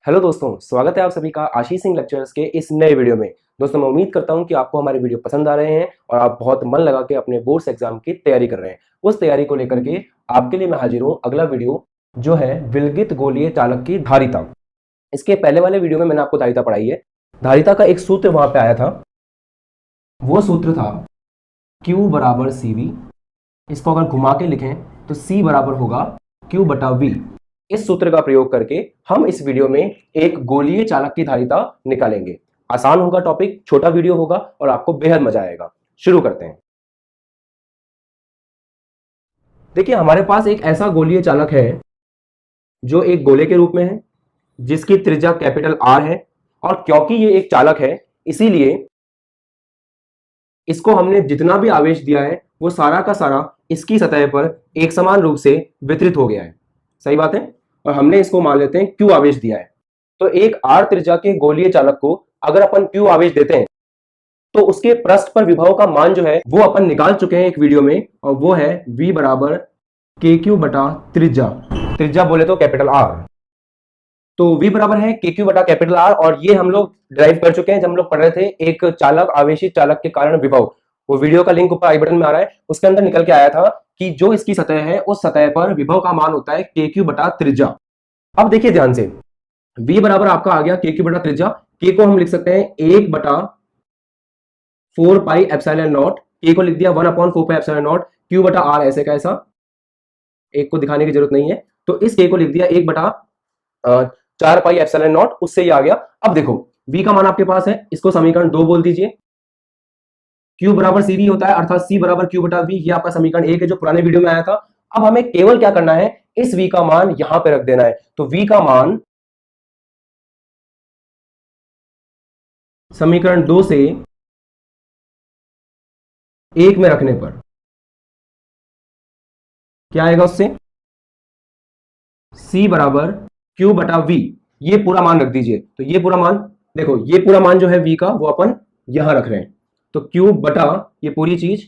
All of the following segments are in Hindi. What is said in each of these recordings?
हेलो दोस्तों, स्वागत है आप सभी का आशीष सिंह लेक्चर्स के इस नए वीडियो में। दोस्तों, मैं उम्मीद करता हूं कि आपको हमारे वीडियो पसंद आ रहे हैं और आप बहुत मन लगा के अपने बोर्ड्स एग्जाम की तैयारी कर रहे हैं। उस तैयारी को लेकर के आपके लिए मैं हाजिर हूं। अगला वीडियो जो है विलगित गोलीय चालक की धारिता। इसके पहले वाले वीडियो में मैंने आपको धारिता पढ़ाई है। धारिता का एक सूत्र वहां पे आया था, वो सूत्र था Q बराबर CV। इसको अगर घुमा के लिखें तो C बराबर होगा Q बटा V। इस सूत्र का प्रयोग करके हम इस वीडियो में एक गोलीय चालक की धारिता निकालेंगे। आसान होगा टॉपिक, छोटा वीडियो होगा और आपको बेहद मजा आएगा। शुरू करते हैं। देखिए, हमारे पास एक ऐसा गोलीय चालक है जो एक गोले के रूप में है, जिसकी त्रिज्या कैपिटल R है, और क्योंकि ये एक चालक है इसीलिए इसको हमने जितना भी आवेश दिया है वो सारा का सारा इसकी सतह पर एक समान रूप से वितरित हो गया है। सही बात है। और हमने इसको मान लेते हैं Q आवेश दिया है। तो एक R त्रिज्या के गोलीय चालक को अगर अपन Q आवेश देते हैं तो उसके पृष्ठ पर विभव का मान जो है वो अपन निकाल चुके हैं एक वीडियो में, और वो है V बराबर KQ बटा त्रिज्या। त्रिज्या बोले तो कैपिटल R। तो V बराबर है KQ बटा कैपिटल R, और ये हम लोग ड्राइव कर चुके हैं जब हम लोग पढ़ रहे थे एक चालक आवेशित चालक के कारण विभव। वो वीडियो का लिंक ऊपर आई बटन में आ रहा है। उसके अंदर निकल के आया था कि जो इसकी सतह है उस सतह पर विभव का मान होता है KQ बटा त्रिज्या। अब देखिए ध्यान से, V बराबर आपका आ गया KQ बटा त्रिज्या। K को हम लिख सकते हैं 1 बटा 4 पाई एप्सिलॉन नॉट। K को लिख दिया 1/4 पाई एप्सिलॉन नॉट। Q बटा R ऐसे का ऐसा, एक को दिखाने की जरूरत नहीं है। तो इस K को लिख दिया 1 बटा 4 पाई एप्सिलॉन नॉट, उससे ये आ गया। अब देखो V का मान आपके पास है, इसको समीकरण 2 बोल दीजिए। Q बराबर CV होता है, अर्थात C बराबर Q बटा V। ये आपका समीकरण 1 है जो पुराने वीडियो में आया था। अब हमें केवल क्या करना है, इस V का मान यहां पे रख देना है। तो V का मान समीकरण 2 से 1 में रखने पर क्या आएगा, उससे C बराबर Q बटा V। ये पूरा मान रख दीजिए। तो ये पूरा मान देखो, ये पूरा मान जो है V का वो अपन यहां रख रहे हैं। तो Q बटा ये पूरी चीज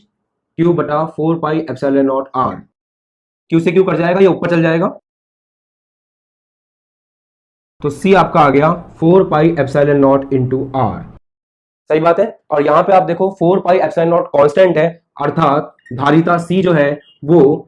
Q बटा 4 pi epsilon not R। Q से Q कट जाएगा, ये ऊपर चल जाएगा। तो C आपका आ गया 4 pi epsilon naught into R। सही बात है। और यहां पे आप देखो 4 पाई एप्सिलॉन नॉट कांस्टेंट है, अर्थात धारिता C जो है वो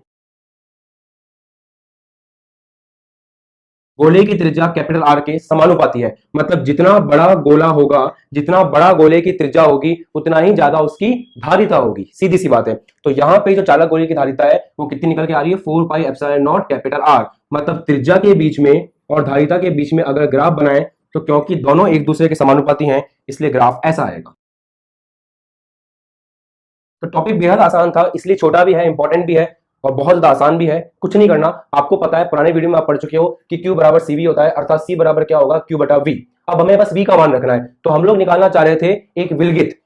गोले की त्रिज्या कैपिटल R के समानुपाती है। मतलब जितना बड़ा गोला होगा, जितना बड़ा गोले की त्रिज्या होगी, उतना ही ज्यादा उसकी धारिता होगी। सीधी सी बात है। तो यहाँ पे जो चालक गोले की धारिता है वो कितनी निकल के आ रही है, 4 pi epsilon naught capital R। मतलब त्रिज्या के बीच में और धारिता के बीच में अगर ग्राफ बनाए तो क्योंकि दोनों एक दूसरे के समानुपाती हैं इसलिए ग्राफ ऐसा आएगा। तो टॉपिक बेहद आसान था, इसलिए छोटा भी है, इंपॉर्टेंट भी है और बहुत ज्यादा आसान भी है। कुछ नहीं करना, आपको पता है, पुराने वीडियो में आप पढ़ चुके हो कि Q बराबर CV होता है, अर्थात C बराबर क्या होगा, Q बटा V। अब हमें बस V का मान रखना है। तो हम लोग निकालना चाह रहे थे एक विलगित।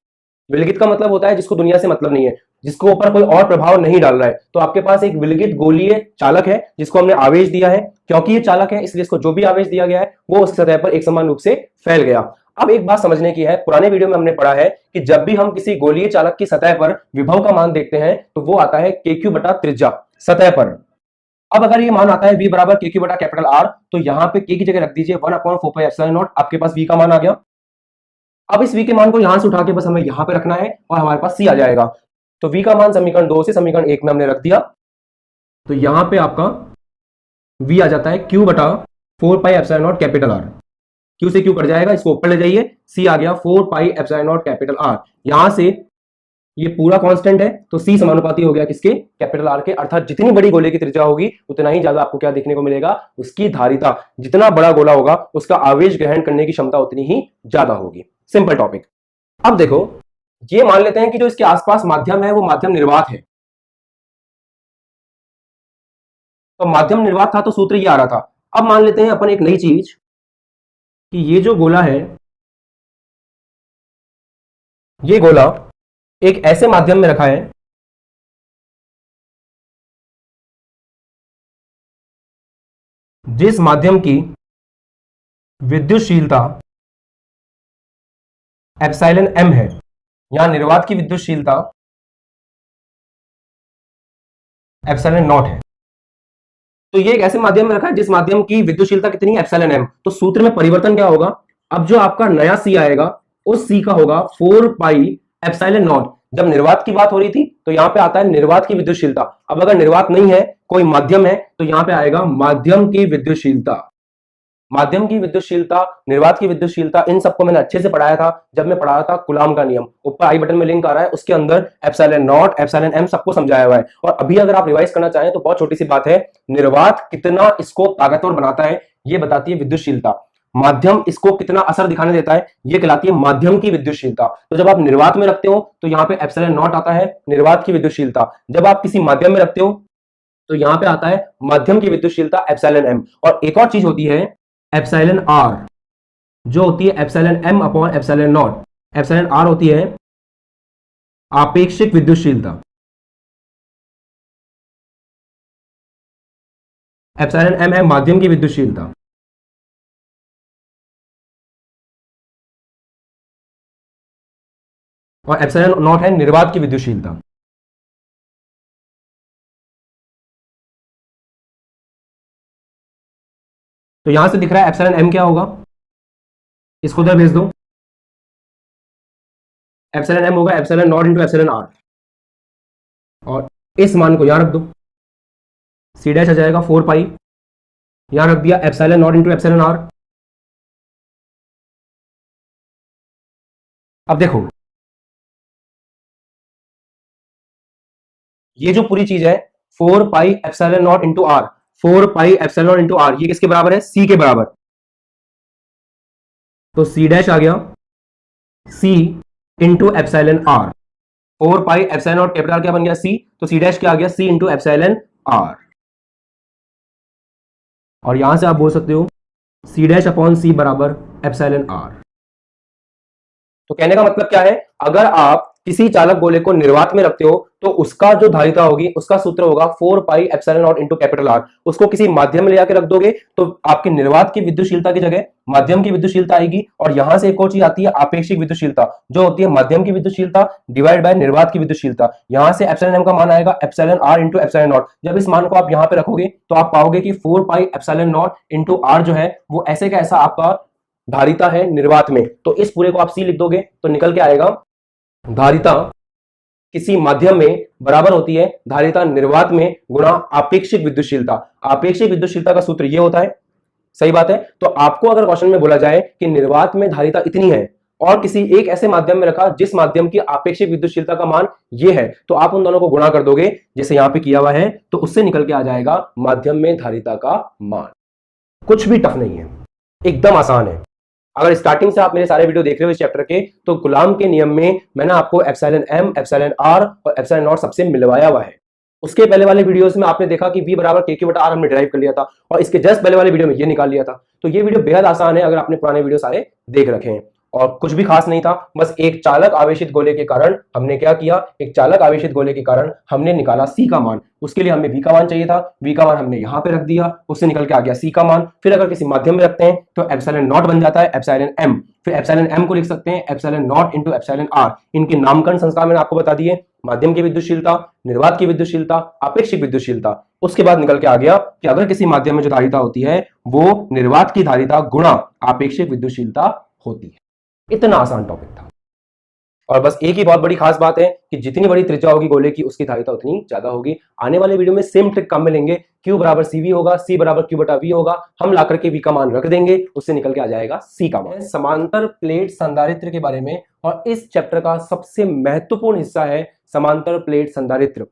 विलगित का मतलब होता है जिसको दुनिया से मतलब नहीं है, जिसको ऊपर कोई और प्रभाव नहीं डाल रहा है। तो आपके पास एक विलगित गोलीय चालक है जिसको हमने आवेश दिया है। क्योंकि ये चालक है इसलिए इसको जो भी आवेश दिया गया है वो उसकी सतह पर एक समान रूप से फैल गया। अब एक बात समझने की है, पुराने वीडियो में हमने पढ़ा है कि जब भी हम किसी गोलीय चालक की सतह पर विभव का मान देखते हैं तो वो आता है KQ बटा त्रिज्या सतह पर। अब अगर ये मान आता है V बराबर KQ बटा कैपिटल R, तो यहाँ पे K की जगह रख दीजिए 1/4 पाई एप्सिलॉन नॉट। आपके पास V का मान आ गया। अब इस V के मान को यहां से उठा के बस हमें यहां पे रखना है और हमारे पास C आ जाएगा। तो V का मान समीकरण 2 से समीकरण 1 में हमने रख दिया। तो यहां पे आपका V आ जाता है Q बटा 4 pi epsilon naught capital R। Q से Q कट जाएगा, इसको ऊपर ले जाइए। C आ गया 4 pi epsilon naught capital R। यहां से ये पूरा कांस्टेंट है तो C समानुपाती हो गया किसके, कैपिटल R के। अर्थात जितनी बड़ी गोले की त्रिज्या होगी उतना ही ज्यादा आपको क्या देखने को मिलेगा, उसकी धारिता। जितना बड़ा गोला होगा उसका आवेश ग्रहण करने की क्षमता उतनी ही ज्यादा होगी। Simple topic. अब देखो, ये मान लेते हैं कि जो इसके आसपास माध्यम है वो माध्यम निर्वात है। तो माध्यम निर्वात था तो सूत्र ये आ रहा था। अब मान लेते हैं अपन एक नई चीज कि ये जो गोला है, ये गोला एक ऐसे माध्यम में रखा है जिस माध्यम की विद्युतशीलता एप्सिलॉन m है। यहां निर्वात की विद्युतशीलता एप्सिलॉन नॉट है। तो ये एक ऐसे माध्यम में रखा है जिस माध्यम की विद्युतशीलता कितनी है, एप्सिलॉन एम। तो सूत्र में परिवर्तन क्या होगा, अब जो आपका नया सी आएगा उस सी का होगा 4 पाई एप्सिलॉन नॉट। जब निर्वात की बात हो रही थी तो यहां पे आता है निर्वात की विद्युतशीलता। अब अगर निर्वात नहीं है, कोई माध्यम है, तो यहां पे आएगा माध्यम की विद्युतशीलता। माध्यम की विद्युतशीलता, निर्वात की विद्युतशीलता, इन सबको मैंने अच्छे से पढ़ाया था जब मैं पढ़ाया था कूलाम का नियम। ऊपर आई बटन में लिंक आ रहा है, उसके अंदर एप्सिलॉन नॉट, एप्सिलॉन एम सबको समझाया हुआ है। और अभी अगर आप रिवाइज करना चाहें तो बहुत छोटी सी बात है, निर्वात कितना इसको ताकतवर बनाता है ये बताती है विद्युतशीलता। माध्यम इसको कितना असर दिखाने देता है ये कहलाती है माध्यम की विद्युतशीलता। तो जब आप निर्वात में रखते हो तो यहाँ पे एप्सिलॉन नॉट आता है निर्वात की विद्युतशीलता। जब आप किसी माध्यम में रखते हो तो यहां पे आता है माध्यम की विद्युतशीलता एप्सिलॉन एम। और एक और चीज होती है एप्सिलॉन आर, जो होती है epsilon M upon epsilon naught. Epsilon R होती है आपेक्षिक विद्युतशीलता। एप्सिलॉन एम है माध्यम की विद्युतशीलता। और एप्सिलॉन नॉट है निर्वात की विद्युतशीलता। तो यहां से दिख रहा है एप्सिलॉन एम क्या होगा, इसको उधर भेज दो। एप्सिलॉन एम होगा epsilon naught into epsilon R. और इस मान को यहां रख दो, सी डैश आ जाएगा 4 पाई, यहां रख दिया epsilon naught into epsilon R. अब देखो ये जो पूरी चीज है 4 pi epsilon naught into R, 4 pi epsilon naught into R, ये किसके बराबर है, सी के बराबर। तो सी डैश आ गया C into epsilon R. 4 pi epsilon naught capital क्या बन गया सी, तो सी डैश क्या आ गया सी इंटू एप्सिलॉन आर। और यहां से आप बोल सकते हो सी डैश अपॉन सी बराबर एप्सिलॉन आर। तो कहने का मतलब क्या है, अगर आप किसी चालक गोले को निर्वात में रखते हो तो उसका जो धारिता होगी उसका सूत्र होगा 4 pi epsilon naught into capital R. उसको किसी माध्यम में ले जाकर रख दोगे तो आपके निर्वात की विद्युतशीलता की जगह माध्यम की विद्युतशीलता आएगी। और यहां से एक और चीज आती है आपेक्षिक विद्युतशीलता, जो होती है माध्यम की विद्युतशीलता डिवाइड बाय निर्वात की विद्युतशीलता। यहां से एप्सिलॉन एम का मान आएगा epsilon R into epsilon naught. जब इस मान को आप यहां पे रखोगे तो आप पाओगे कि 4 pi epsilon naught into R जो है वो ऐसे का ऐसा आपका धारिता है निर्वात में। तो इस पूरे को आप सी लिख दोगे तो निकल के आएगा धारिता किसी माध्यम में बराबर होती है धारिता निर्वात में गुणा आपेक्षिक विद्युतशीलता। आपेक्षिक विद्युतशीलता का सूत्र ये होता है, सही बात है। तो आपको अगर क्वेश्चन में बोला जाए कि निर्वात में धारिता इतनी है और किसी एक ऐसे माध्यम में रखा जिस माध्यम की आपेक्षिक विद्युतशीलता का मान ये है, तो आप उन दोनों को गुणा कर दोगे जैसे यहां पे किया हुआ है, तो उससे निकल के आ जाएगा माध्यम में धारिता का मान। कुछ भी टफ नहीं है, एकदम आसान है। अगर स्टार्टिंग से आप मेरे सारे वीडियो देख रहे हो इस चैप्टर के, तो गुलाम के नियम में मैंने आपको एप्सिलॉन एम, एप्सिलॉन आर और एप्सिलॉन नॉट सबसे मिलवाया हुआ है। उसके पहले वाले वीडियोस में आपने देखा कि v बराबर के क्यू बटा आर हमने डिराइव कर लिया था, और इसके जस्ट पहले वाले वीडियो में ये निकाल लिया था। तो ये वीडियो बेहद आसान है अगर आपने पुराने वीडियो सारे देख रखे हैं। और कुछ भी खास नहीं था, बस एक चालक आवेशित गोले के कारण हमने क्या किया, एक चालक आवेशित गोले के कारण हमने निकाला सी का मान। उसके लिए हमें वी का मान चाहिए था, वी का मान हमने यहां पे रख दिया, उससे निकल के आ गया सी का मान। फिर अगर किसी माध्यम में रखते हैं तो एप्सिलॉन नॉट बन जाता है एप्सिलॉन एम। फिर एप्सिलॉन एम को लिख सकते हैं epsilon naught into epsilon R. इनके नामकरण संस्कार मैंने आपको बता दिए, माध्यम की विद्युतशीलता, निर्वात की विद्युतशीलता, आपेक्षिक विद्युतशीलता। उसके बाद निकल के आ गया कि अगर किसी माध्यम में जो धारिता होती है वो निर्वात की धारिता गुणा आपेक्षिक विद्युतशीलता होती है। इतना आसान टॉपिक था। और बस एक ही बहुत बड़ी खास बात है कि जितनी बड़ी त्रिज्या होगी गोले की उसकी धारिता उतनी ज्यादा होगी। आने वाले वीडियो में सेम ट्रिक काम में लेंगे, Q बराबर CV होगा, C बराबर Q बटा V होगा, हम ला करके V का मान रख देंगे, उससे निकल के आ जाएगा C का मान। समांतर प्लेट संधारित्र के बारे में, और इस चैप्टर का सबसे महत्वपूर्ण हिस्सा है समांतर प्लेट संधारित्र।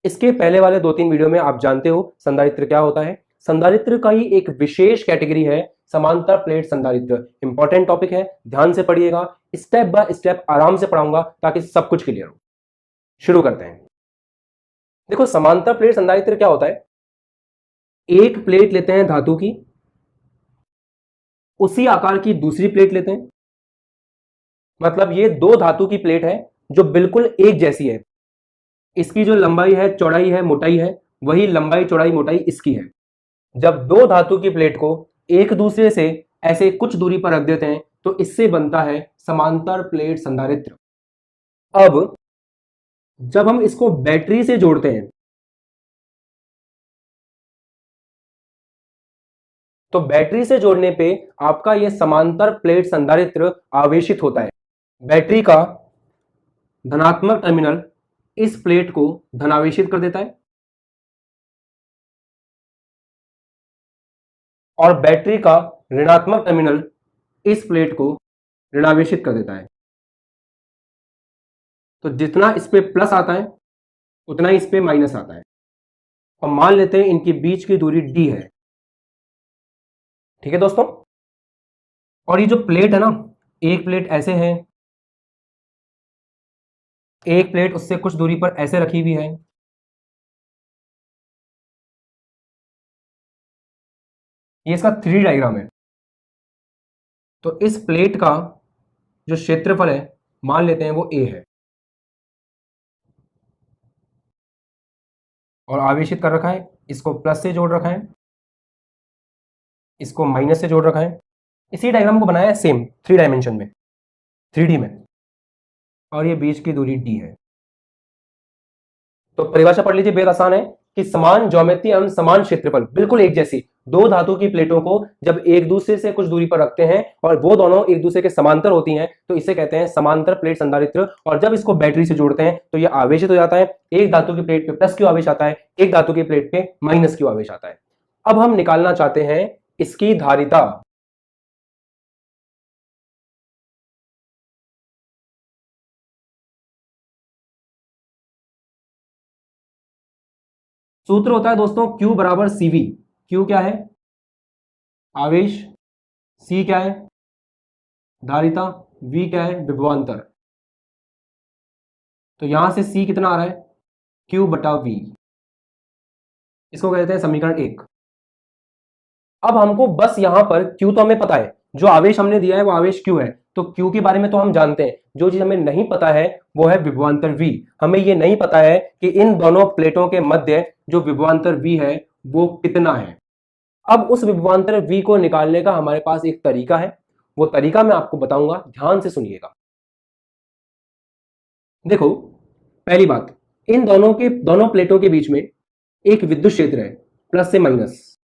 इसके पहले वाले 2-3 वीडियो में आप जानते हो संधारित्र क्या होता है। संधारित्र का ही एक विशेष कैटेगरी है समांतर प्लेट संधारित्र। इंपॉर्टेंट टॉपिक है, ध्यान से पढ़िएगा, स्टेप बाय स्टेप आराम से पढ़ाऊंगा ताकि सब कुछ क्लियर हो। शुरू करते हैं। देखो समांतर प्लेट संधारित्र क्या होता है, एक प्लेट लेते हैं धातु की, उसी आकार की दूसरी प्लेट लेते हैं, मतलब ये दो धातु की प्लेट है जो बिल्कुल एक जैसी है। इसकी जो लंबाई है, चौड़ाई है, मोटाई है, वही लंबाई चौड़ाई मोटाई इसकी है। जब दो धातु की प्लेट को एक दूसरे से ऐसे कुछ दूरी पर रख देते हैं तो इससे बनता है समांतर प्लेट संधारित्र। अब जब हम इसको बैटरी से जोड़ते हैं तो बैटरी से जोड़ने पे आपका ये समांतर प्लेट संधारित्र आवेशित होता है। बैटरी का धनात्मक टर्मिनल इस प्लेट को धनावेशित कर देता है और बैटरी का ऋणात्मक टर्मिनल इस प्लेट को ऋणावेशित कर देता है। तो जितना इस पे प्लस आता है उतना ही इस पे माइनस आता है। और मान लेते हैं इनके बीच की दूरी d है। ठीक है दोस्तों। और ये जो प्लेट है ना, एक प्लेट ऐसे है, एक प्लेट उससे कुछ दूरी पर ऐसे रखी हुई है, ये इसका 3D डायग्राम है। तो इस प्लेट का जो क्षेत्रफल है मान लेते हैं वो a है और आवेशित कर रखा है, इसको प्लस से जोड़ रखा है, इसको माइनस से जोड़ रखा है। इसी डायग्राम को बनाया है सेम 3 डायमेंशन में, 3D में, और ये बीच की दूरी d है। तो परिभाषा पढ़ लीजिए, बेहद आसान है कि समान ज्योमेट्री एवं समान क्षेत्रफल, बिल्कुल एक जैसी दो धातु की प्लेटों को जब एक दूसरे से कुछ दूरी पर रखते हैं और वो दोनों एक दूसरे के समांतर होती हैं तो इसे कहते हैं समांतर प्लेट संधारित्र। और जब इसको बैटरी से जोड़ते हैं तो ये आवेशित हो जाता है। एक धातु की प्लेट पे प्लस क्यू आवेश आता है, एक धातु की प्लेट पे माइनस क्यू आवेश आता है। अब हम निकालना चाहते हैं इसकी धारिता। सूत्र होता है दोस्तों Q बराबर CV। Q क्या है? आवेश। C क्या है? धारिता। V क्या है? विभवांतर। तो यहां से C कितना आ रहा है? Q बटा V। इसको कहते हैं समीकरण 1। अब हमको बस यहां पर Q तो हमें पता है, जो आवेश हमने दिया है वो आवेश Q है, तो Q के बारे में तो हम जानते हैं। जो चीज हमें नहीं पता है वो है विभवांतर V। हमें ये नहीं पता है कि इन दोनों प्लेटों के मध्य जो विभवांतर V है वो कितना है। अब उस विभवांतर V को निकालने का हमारे पास एक तरीका है, वो तरीका मैं आपको बताऊंगा, ध्यान से सुनिएगा। देखो, पहली बात, इन दोनों प्लेटों के बीच में एक विद्युत क्षेत्र है, प्लस से माइनस।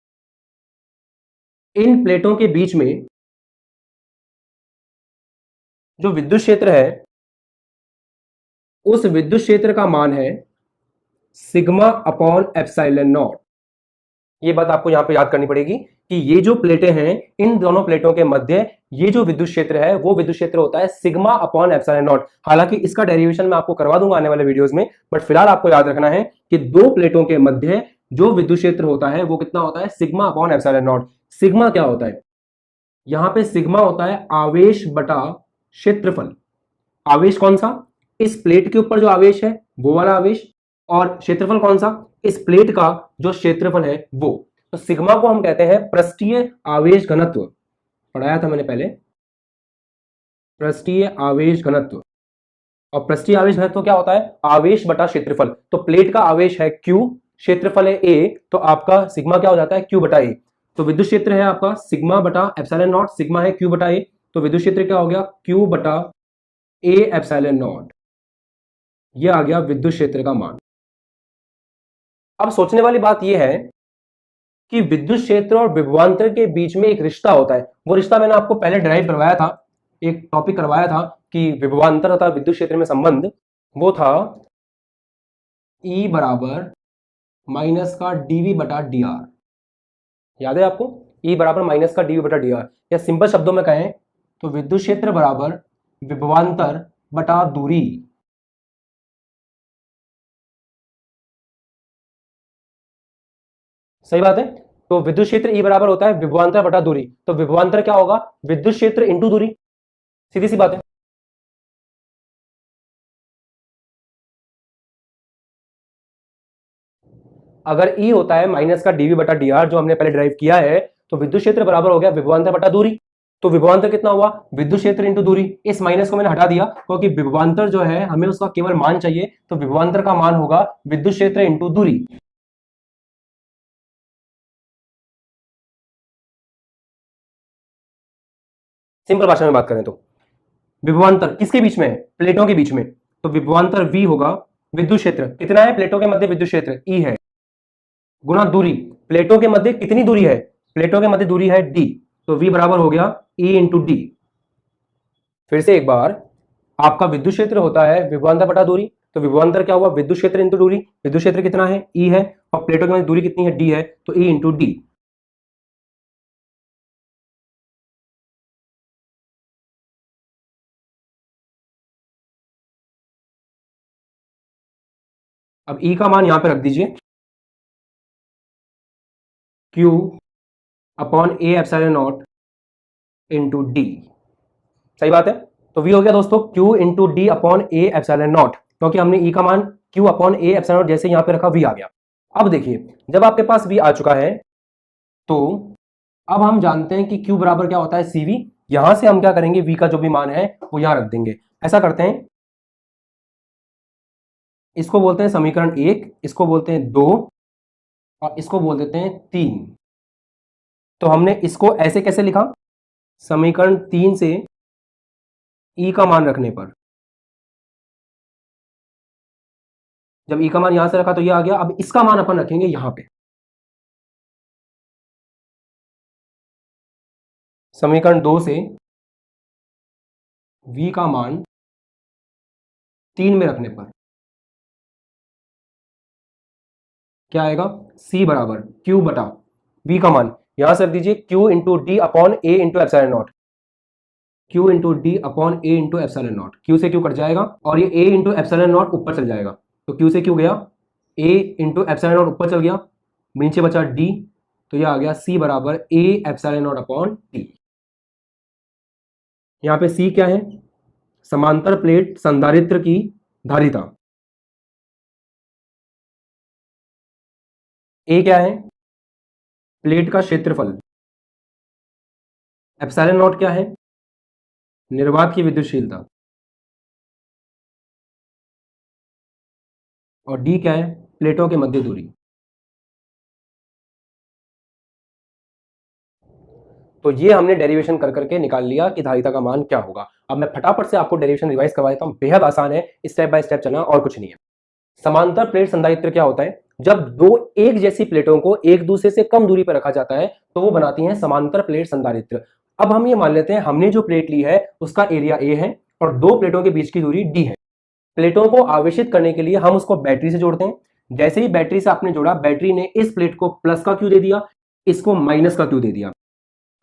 इन प्लेटों के बीच में जो विद्युत क्षेत्र है उस विद्युत क्षेत्र का मान है सिग्मा अपॉन एप्सिलॉन नॉट। ये बात आपको यहां पे याद करनी पड़ेगी कि ये जो प्लेटें हैं, इन दोनों प्लेटों के मध्य ये जो विद्युत क्षेत्र है वो विद्युत क्षेत्र होता है सिग्मा अपॉन एप्सिलॉन नॉट। हालांकि इसका डेरिवेशन मैं आपको करवा दूंगा आने वाले वीडियोस में, बट फिलहाल आपको याद रखना है कि दो प्लेटों के मध्य जो विद्युत क्षेत्र होता है वो कितना होता है? Sigma upon epsilon not. Sigma क्या होता है? यहां पे सिग्मा होता है आवेश बटा क्षेत्रफल। आवेश कौन सा? इस प्लेट के ऊपर जो आवेश है वो वाला आवेश। और क्षेत्रफल कौन सा? इस प्लेट का जो क्षेत्रफल है वो। तो सिग्मा को हम कहते हैं पृष्ठीय आवेश घनत्व, पढ़ाया था मैंने पहले, पृष्ठीय आवेश घनत्व। और पृष्ठीय आवेश घनत्व क्या होता है? आवेश बटा क्षेत्रफल। तो प्लेट का आवेश है Q, क्षेत्रफल है A, तो आपका सिग्मा क्या हो जाता है? Q बटा A। तो विद्युत क्षेत्र है आपका सिग्मा बटा एप्सिलॉन नॉट, सिग्मा है Q बटा A, तो विद्युत क्षेत्र क्या हो गया? Q बटा A एप्सिलॉन नॉट। ये आ गया विद्युत क्षेत्र का मान। अब सोचने वाली बात यह है कि विद्युत क्षेत्र और विभवांतर के बीच में एक रिश्ता होता है। वो रिश्ता मैंने आपको पहले ड्राइव करवाया था, एक टॉपिक करवाया था कि विभवांतर तथा विद्युत क्षेत्र में संबंध, वो था E बराबर माइनस का dV बटा dr। याद है आपको? E बराबर माइनस का dV बटा dr, या सिंपल शब्दों में कहें तो विद्युत क्षेत्र बराबर विभवांतर बटा दूरी। सही बात है। तो विद्युत क्षेत्र E बराबर होता है विभवांतर बटा दूरी। तो विभवांतर क्या होगा? विद्युत क्षेत्र इंटू दूरी, सीधी सी बात है। अगर E होता है माइनस का dV बटा dr जो हमने पहले ड्राइव किया है, तो विद्युत क्षेत्र बराबर हो गया विभवांतर बटा दूरी। तो विभवांतर कितना हुआ? विद्युत क्षेत्र इंटू दूरी। इस माइनस को मैंने हटा दिया क्योंकि विभवांतर जो है हमें उसका केवल मान चाहिए, तो विभवांतर का मान होगा विद्युत क्षेत्र इंटू दूरी। सिंपल भाषा में बात करें तो विभवांतर किसके बीच में है? प्लेटों के बीच में। तो विभवांतर V होगा विद्युत क्षेत्र, कितना है प्लेटों के मध्य विद्युत क्षेत्र? E है, गुणा दूरी। प्लेटों के मध्य कितनी दूरी है? प्लेटों के मध्य दूरी है d, तो v बराबर हो गया E इंटू डी। फिर से एक बार, आपका विद्युत क्षेत्र होता है विभवांतर बटा दूरी, तो विभवांतर क्या हुआ, विद्युत क्षेत्र इंटू दूरी। विद्युत क्षेत्र कितना है, E है, और प्लेटों के मध्य दूरी कितनी है, d है, तो E इंटू डी। अब E का मान यहां पे रख दीजिए, Q upon A epsilon naught into D. सही बात है। तो V हो गया दोस्तों Q into D upon A epsilon not, क्योंकि हमने E का मान Q upon A epsilon not जैसे यहां पे रखा, V आ गया। अब देखिए, जब आपके पास V आ चुका है, तो अब हम जानते हैं कि Q बराबर क्या होता है, CV। यहां से हम क्या करेंगे, V का जो भी मान है वो यहां रख देंगे। ऐसा करते हैं, इसको बोलते हैं समीकरण 1, इसको बोलते हैं 2, और इसको बोल देते हैं 3। तो हमने इसको ऐसे कैसे लिखा, समीकरण 3 से E का मान रखने पर, जब E का मान यहां से रखा तो ये आ गया। अब इसका मान अपन रखेंगे यहां पे, समीकरण 2 से V का मान 3 में रखने पर क्या आएगा, C बराबर Q बटा V का मान यहां से रख दीजिए, Q into D upon A into epsilon not. Q into D upon A into epsilon not, Q से Q कट जाएगा और ये A इंटू एप्सिलॉन नॉट ऊपर चल जाएगा, तो Q से Q गया, A इंटू एप्सिलॉन नॉट ऊपर चल गया, नीचे बचा D, तो ये आ गया C बराबर A epsilon not upon D. यहाँ पे C क्या है, समांतर प्लेट संधारित्र की धारिता। A क्या है, प्लेट का क्षेत्रफल। एप्सिलॉन नॉट क्या है, निर्वात की विद्युतशीलता। और D क्या है, प्लेटों के मध्य दूरी। तो ये हमने डेरिवेशन कर करके निकाल लिया कि धारिता का मान क्या होगा। अब मैं फटाफट से आपको डेरिवेशन रिवाइज करवा देता हूं, बेहद आसान है, स्टेप बाय स्टेप चलना और कुछ नहीं है। समांतर प्लेट संधारित्र क्या होता है, जब दो एक जैसी प्लेटों को एक दूसरे से कम दूरी पर रखा जाता है तो वो बनाती हैं समांतर प्लेट संधारित्र। अब हम ये मान लेते हैं, हमने जो प्लेट ली है उसका एरिया A है और दो प्लेटों के बीच की दूरी D है। प्लेटों को आवेशित करने के लिए हम उसको बैटरी से जोड़ते हैं। जैसे ही बैटरी से आपने जोड़ा, बैटरी ने इस प्लेट को प्लस का Q दे दिया, इसको माइनस का Q दे दिया।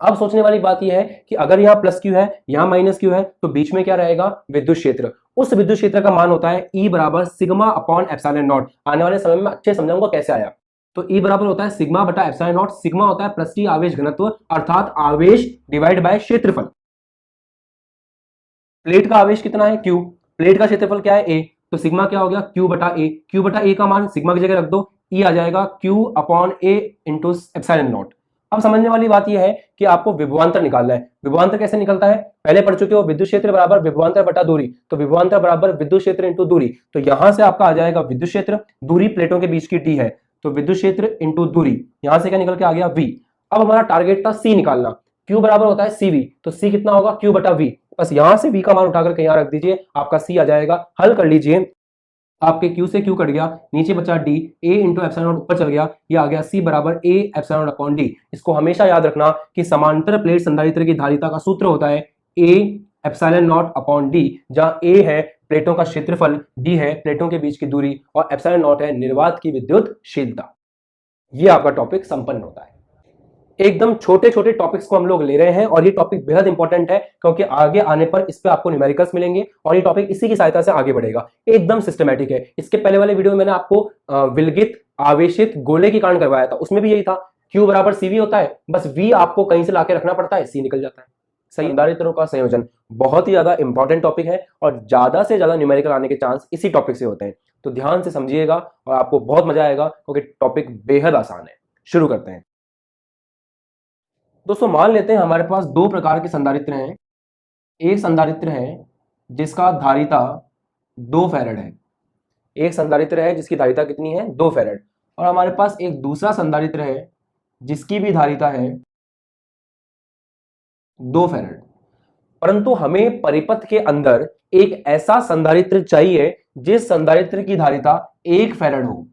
अब सोचने वाली बात यह है कि अगर यहाँ प्लस क्यू है, यहाँ माइनस क्यू है, तो बीच में क्या रहेगा, विद्युत क्षेत्र। उस विद्युत क्षेत्र का मान होता है E बराबर सिग्मा अपॉन एप्सिलॉन नॉट। आने वाले समय में अच्छे समझाऊंगा कैसे आया। तो E बराबर होता है सिग्मा बटा एप्सिलॉन नॉट। सिग्मा होता है पृष्ठीय आवेश घनत्व, अर्थात आवेश डिवाइड बाय क्षेत्रफल। प्लेट का आवेश कितना है, Q, प्लेट का क्षेत्रफल क्या है, A, तो सिग्मा क्या हो गया, Q बटा A। Q बटा A का मान सिग्मा की जगह रख दो, E आ जाएगा Q upon A into epsilon not. अब समझने वाली बात यह है कि आपको विभवांतर निकालना है। विभवांतर कैसे निकलता है, पहले पढ़ चुके हो, विद्युत क्षेत्र बराबर विभवांतर बटा दूरी, तो विभवांतर बराबर विद्युत क्षेत्र इंटू दूरी। तो यहां से आपका आ जाएगा विद्युत क्षेत्र, दूरी प्लेटों के बीच की D है, तो विद्युत क्षेत्र इंटू दूरी, यहां से क्या निकल के आ गया, V। अब हमारा टारगेट था C निकालना। Q बराबर होता है CV, तो C कितना होगा, Q बटा V। बस यहां से V का मान उठाकर के यहां रख दीजिए, आपका C आ जाएगा। हल कर लीजिए, आपके Q से Q कट गया, नीचे बचा D, A into epsilon not ऊपर चल गया, ये आ गया C बराबर A epsilon not upon D। इसको हमेशा याद रखना कि समांतर प्लेट संधारित्र की धारिता का सूत्र होता है A epsilon not upon D, जहां A है प्लेटों का क्षेत्रफल, D है प्लेटों के बीच की दूरी, और एप्सिलॉन नॉट है निर्वात की विद्युतशीलता। ये आपका टॉपिक संपन्न होता है। एकदम छोटे छोटे टॉपिक्स को हम लोग ले रहे हैं और ये टॉपिक बेहद इंपॉर्टेंट है, क्योंकि आगे आने पर इस पे आपको न्यूमेरिकल्स मिलेंगे और ये टॉपिक इसी की सहायता से आगे बढ़ेगा। एकदम सिस्टमैटिक है। इसके पहले वाले वीडियो में मैंने आपको विलगित आवेशित गोले की कारण करवाया था, उसमें भी यही था, Q बराबर CV होता है, बस V आपको कहीं से लाके रखना पड़ता है, C निकल जाता है। सही, संधारित्रों का संयोजन बहुत ही ज्यादा इंपॉर्टेंट टॉपिक है और ज्यादा से ज्यादा न्यूमेरिकल आने के चांस इसी टॉपिक से होते हैं। तो ध्यान से समझिएगा और आपको बहुत मजा आएगा, क्योंकि टॉपिक बेहद आसान है। शुरू करते हैं दोस्तों। मान लेते हैं हमारे पास दो प्रकार के संधारित्र हैं। एक संधारित्र है जिसका धारिता 2 फैराड है, एक संधारित्र है जिसकी धारिता कितनी है, 2 फैराड, और हमारे पास एक दूसरा संधारित्र है जिसकी भी धारिता है 2 फैराड। परंतु हमें परिपथ के अंदर एक ऐसा संधारित्र चाहिए जिस संधारित्र की धारिता 1 फैराड हो।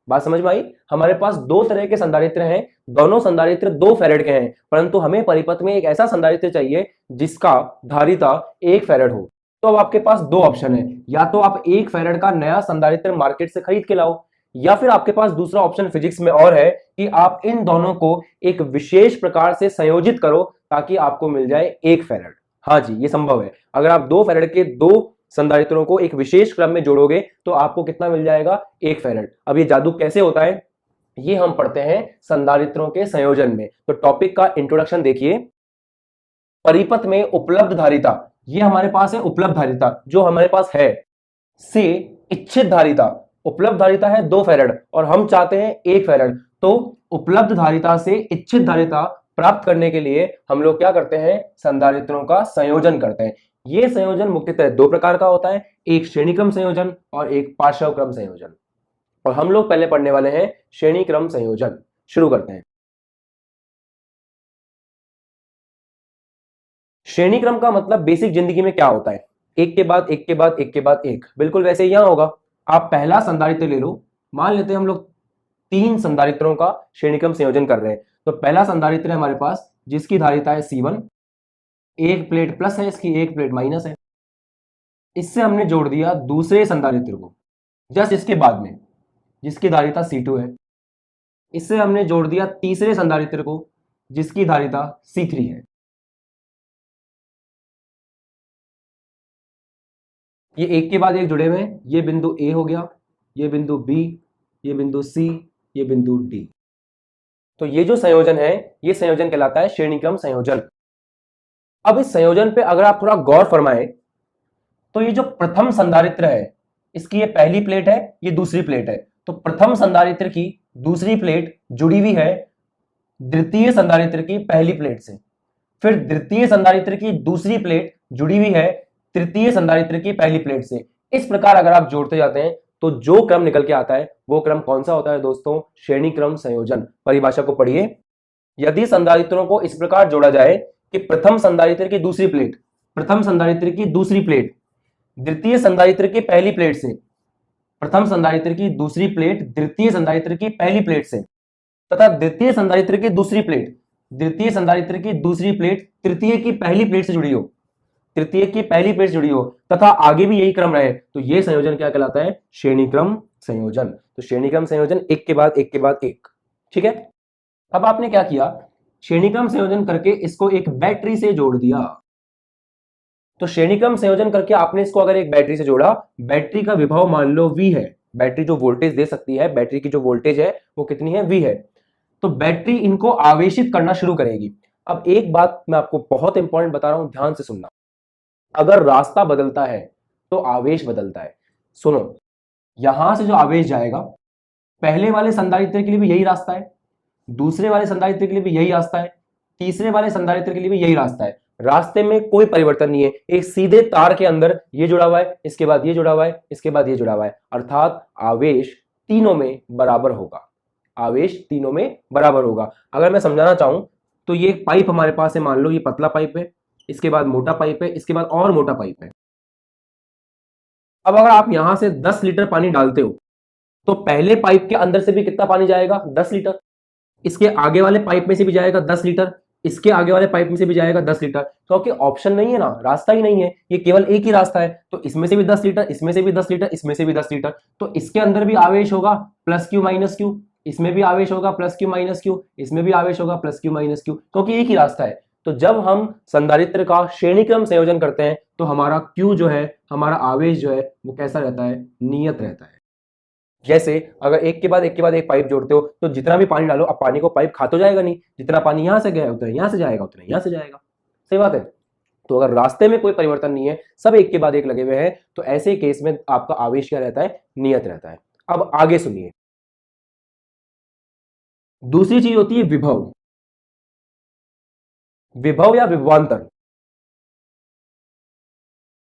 बात समझ में आई? हमारे पास दो तरह के संधारित्र हैं, दोनों संधारित्र 2 फैरेड के हैं, परंतु हमें परिपथ में एक ऐसा संधारित्र चाहिए जिसका धारिता 1 फैरेड हो। तो अब आपके पास दो ऑप्शन है, या तो आप 1 फैरेड का नया संधारित्र मार्केट से खरीद के लाओ, या फिर आपके पास दूसरा ऑप्शन फिजिक्स में और है कि आप इन दोनों को एक विशेष प्रकार से संयोजित करो ताकि आपको मिल जाए 1 फैरेड। हाँ जी, ये संभव है। अगर आप 2 फैरेड के 2 संधारित्रों को एक विशेष क्रम में जोड़ोगे तो आपको कितना मिल जाएगा? 1 फैरेड। अब ये जादू कैसे होता है ये हम पढ़ते हैं संधारित्रों के संयोजन में। तो टॉपिक का इंट्रोडक्शन देखिए। परिपथ में उपलब्ध धारिता, ये हमारे पास है उपलब्ध धारिता जो हमारे पास है, से इच्छित धारिता, उपलब्ध धारिता है 2 फैरेड और हम चाहते हैं 1 फैरेड। तो उपलब्ध धारिता से इच्छित धारिता प्राप्त करने के लिए हम लोग क्या करते हैं? संधारित्रों का संयोजन करते हैं। यह संयोजन मुख्यतः 2 प्रकार का होता है, एक श्रेणी क्रम संयोजन और एक पार्श्व क्रम संयोजन। और हम लोग पहले पढ़ने वाले हैं श्रेणी क्रम संयोजन। शुरू करते हैं। श्रेणी क्रम का मतलब बेसिक जिंदगी में क्या होता है? एक के बाद एक के बाद एक के बाद एक, बिल्कुल वैसे ही यहां होगा। आप पहला संधारित्र ले लो, मान लेते हैं हम लोग 3 संधारित्रों का श्रेणी क्रम संयोजन कर रहे हैं। तो पहला संधारित्र है हमारे पास जिसकी धारिता है C1, एक प्लेट प्लस है इसकी, एक प्लेट माइनस है। इससे हमने जोड़ दिया दूसरे संधारित्र को जस्ट इसके बाद में, जिसकी धारिता C2 है। इससे हमने जोड़ दिया तीसरे संधारित्र को जिसकी धारिता C3 है। ये एक के बाद एक जुड़े हुए हैं। ये बिंदु A हो गया, ये बिंदु B, ये बिंदु C, ये बिंदु D। तो ये जो संयोजन है ये संयोजन कहलाता है श्रेणी क्रम संयोजन। अब इस संयोजन पे अगर आप थोड़ा गौर फरमाएं तो ये जो प्रथम संधारित्र है इसकी ये पहली प्लेट है, ये दूसरी प्लेट है। तो प्रथम संधारित्र की दूसरी प्लेट जुड़ी हुई है द्वितीय संधारित्र की पहली प्लेट से, फिर द्वितीय संधारित्र की दूसरी प्लेट जुड़ी हुई है तृतीय संधारित्र की पहली प्लेट से। इस प्रकार अगर आप जोड़ते जाते हैं तो जो क्रम निकल के आता है वो क्रम कौन सा होता है दोस्तों? श्रेणी क्रम संयोजन। परिभाषा को पढ़िए। यदि संधारित्रों को इस प्रकार जोड़ा जाए कि प्रथम संधारित्र की दूसरी प्लेट, प्रथम संधारित्र की दूसरी प्लेट द्वितीय संधारित्र की पहली प्लेट से, प्रथम संधारित्र की दूसरी प्लेट द्वितीय संधारित्र की पहली प्लेट से, तथा द्वितीय संधारित्र की दूसरी प्लेट, द्वितीय संधारित्र की दूसरी प्लेट तृतीय की पहली प्लेट से जुड़ी हो, तृतीय की पहली प्लेट से जुड़ी हो, तथा आगे भी यही क्रम रहे, तो यह संयोजन क्या कहलाता है? श्रेणी क्रम संयोजन। तो श्रेणी क्रम संयोजन एक के बाद एक के बाद एक। ठीक है। अब आपने क्या किया? श्रेणी क्रम संयोजन करके इसको एक बैटरी से जोड़ दिया। तो श्रेणी क्रम संयोजन करके आपने इसको अगर एक बैटरी से जोड़ा, बैटरी का विभव मान लो V है, बैटरी जो वोल्टेज दे सकती है, बैटरी की जो वोल्टेज है वो कितनी है? V है। तो बैटरी इनको आवेशित करना शुरू करेगी। अब एक बात मैं आपको बहुत इंपॉर्टेंट बता रहा हूं, ध्यान से सुनना। अगर रास्ता बदलता है तो आवेश बदलता है। सुनो, यहां से जो आवेश जाएगा पहले वाले संधारित्र के लिए भी यही रास्ता है, दूसरे वाले संधारित्र के लिए भी यही रास्ता है, तीसरे वाले संधारित्र के लिए भी यही रास्ता है। रास्ते में कोई परिवर्तन नहीं है। एक सीधे तार के अंदर ये जुड़ा हुआ है, इसके बाद ये जुड़ा हुआ है, इसके बाद ये जुड़ा हुआ है, अर्थात आवेश तीनों में बराबर होगा। आवेश तीनों में बराबर होगा। अगर मैं समझाना चाहूं तो ये एक पाइप हमारे पास है, मान लो ये पतला पाइप है, इसके बाद मोटा पाइप है, इसके बाद और मोटा पाइप है। अब अगर आप यहां से 10 लीटर पानी डालते हो तो पहले पाइप के अंदर से भी कितना पानी जाएगा? 10 लीटर। इसके आगे वाले पाइप में से भी जाएगा 10 लीटर, इसके आगे वाले पाइप में से भी जाएगा 10 लीटर। क्योंकि ऑप्शन नहीं है ना, रास्ता ही नहीं है, ये केवल एक ही रास्ता है। तो इसमें से भी 10 लीटर, इसमें से भी 10 लीटर, इसमें से भी 10 लीटर। तो इसके अंदर भी आवेश होगा प्लस क्यू माइनस क्यू, इसमें भी आवेश होगा प्लस क्यू माइनस क्यू, इसमें भी आवेश होगा प्लस क्यू माइनस क्यू, क्योंकि एक ही रास्ता है। तो जब हम संधारित्र का श्रेणी क्रम संयोजन करते हैं तो हमारा Q जो है, हमारा आवेश जो है वो कैसा रहता है? नियत रहता है। जैसे अगर एक के बाद एक पाइप जोड़ते हो तो जितना भी पानी डालो, अब पानी को पाइप खा तो जाएगा नहीं, जितना पानी यहां से गया उतना यहां से जाएगा, उतना यहां से जाएगा। सही बात है। तो अगर रास्ते में कोई परिवर्तन नहीं है, सब एक के बाद एक लगे हुए हैं, तो ऐसे केस में आपका आवेश क्या रहता है? नियत रहता है। अब आगे सुनिए। दूसरी चीज होती है विभव। विभव या विभवांतर।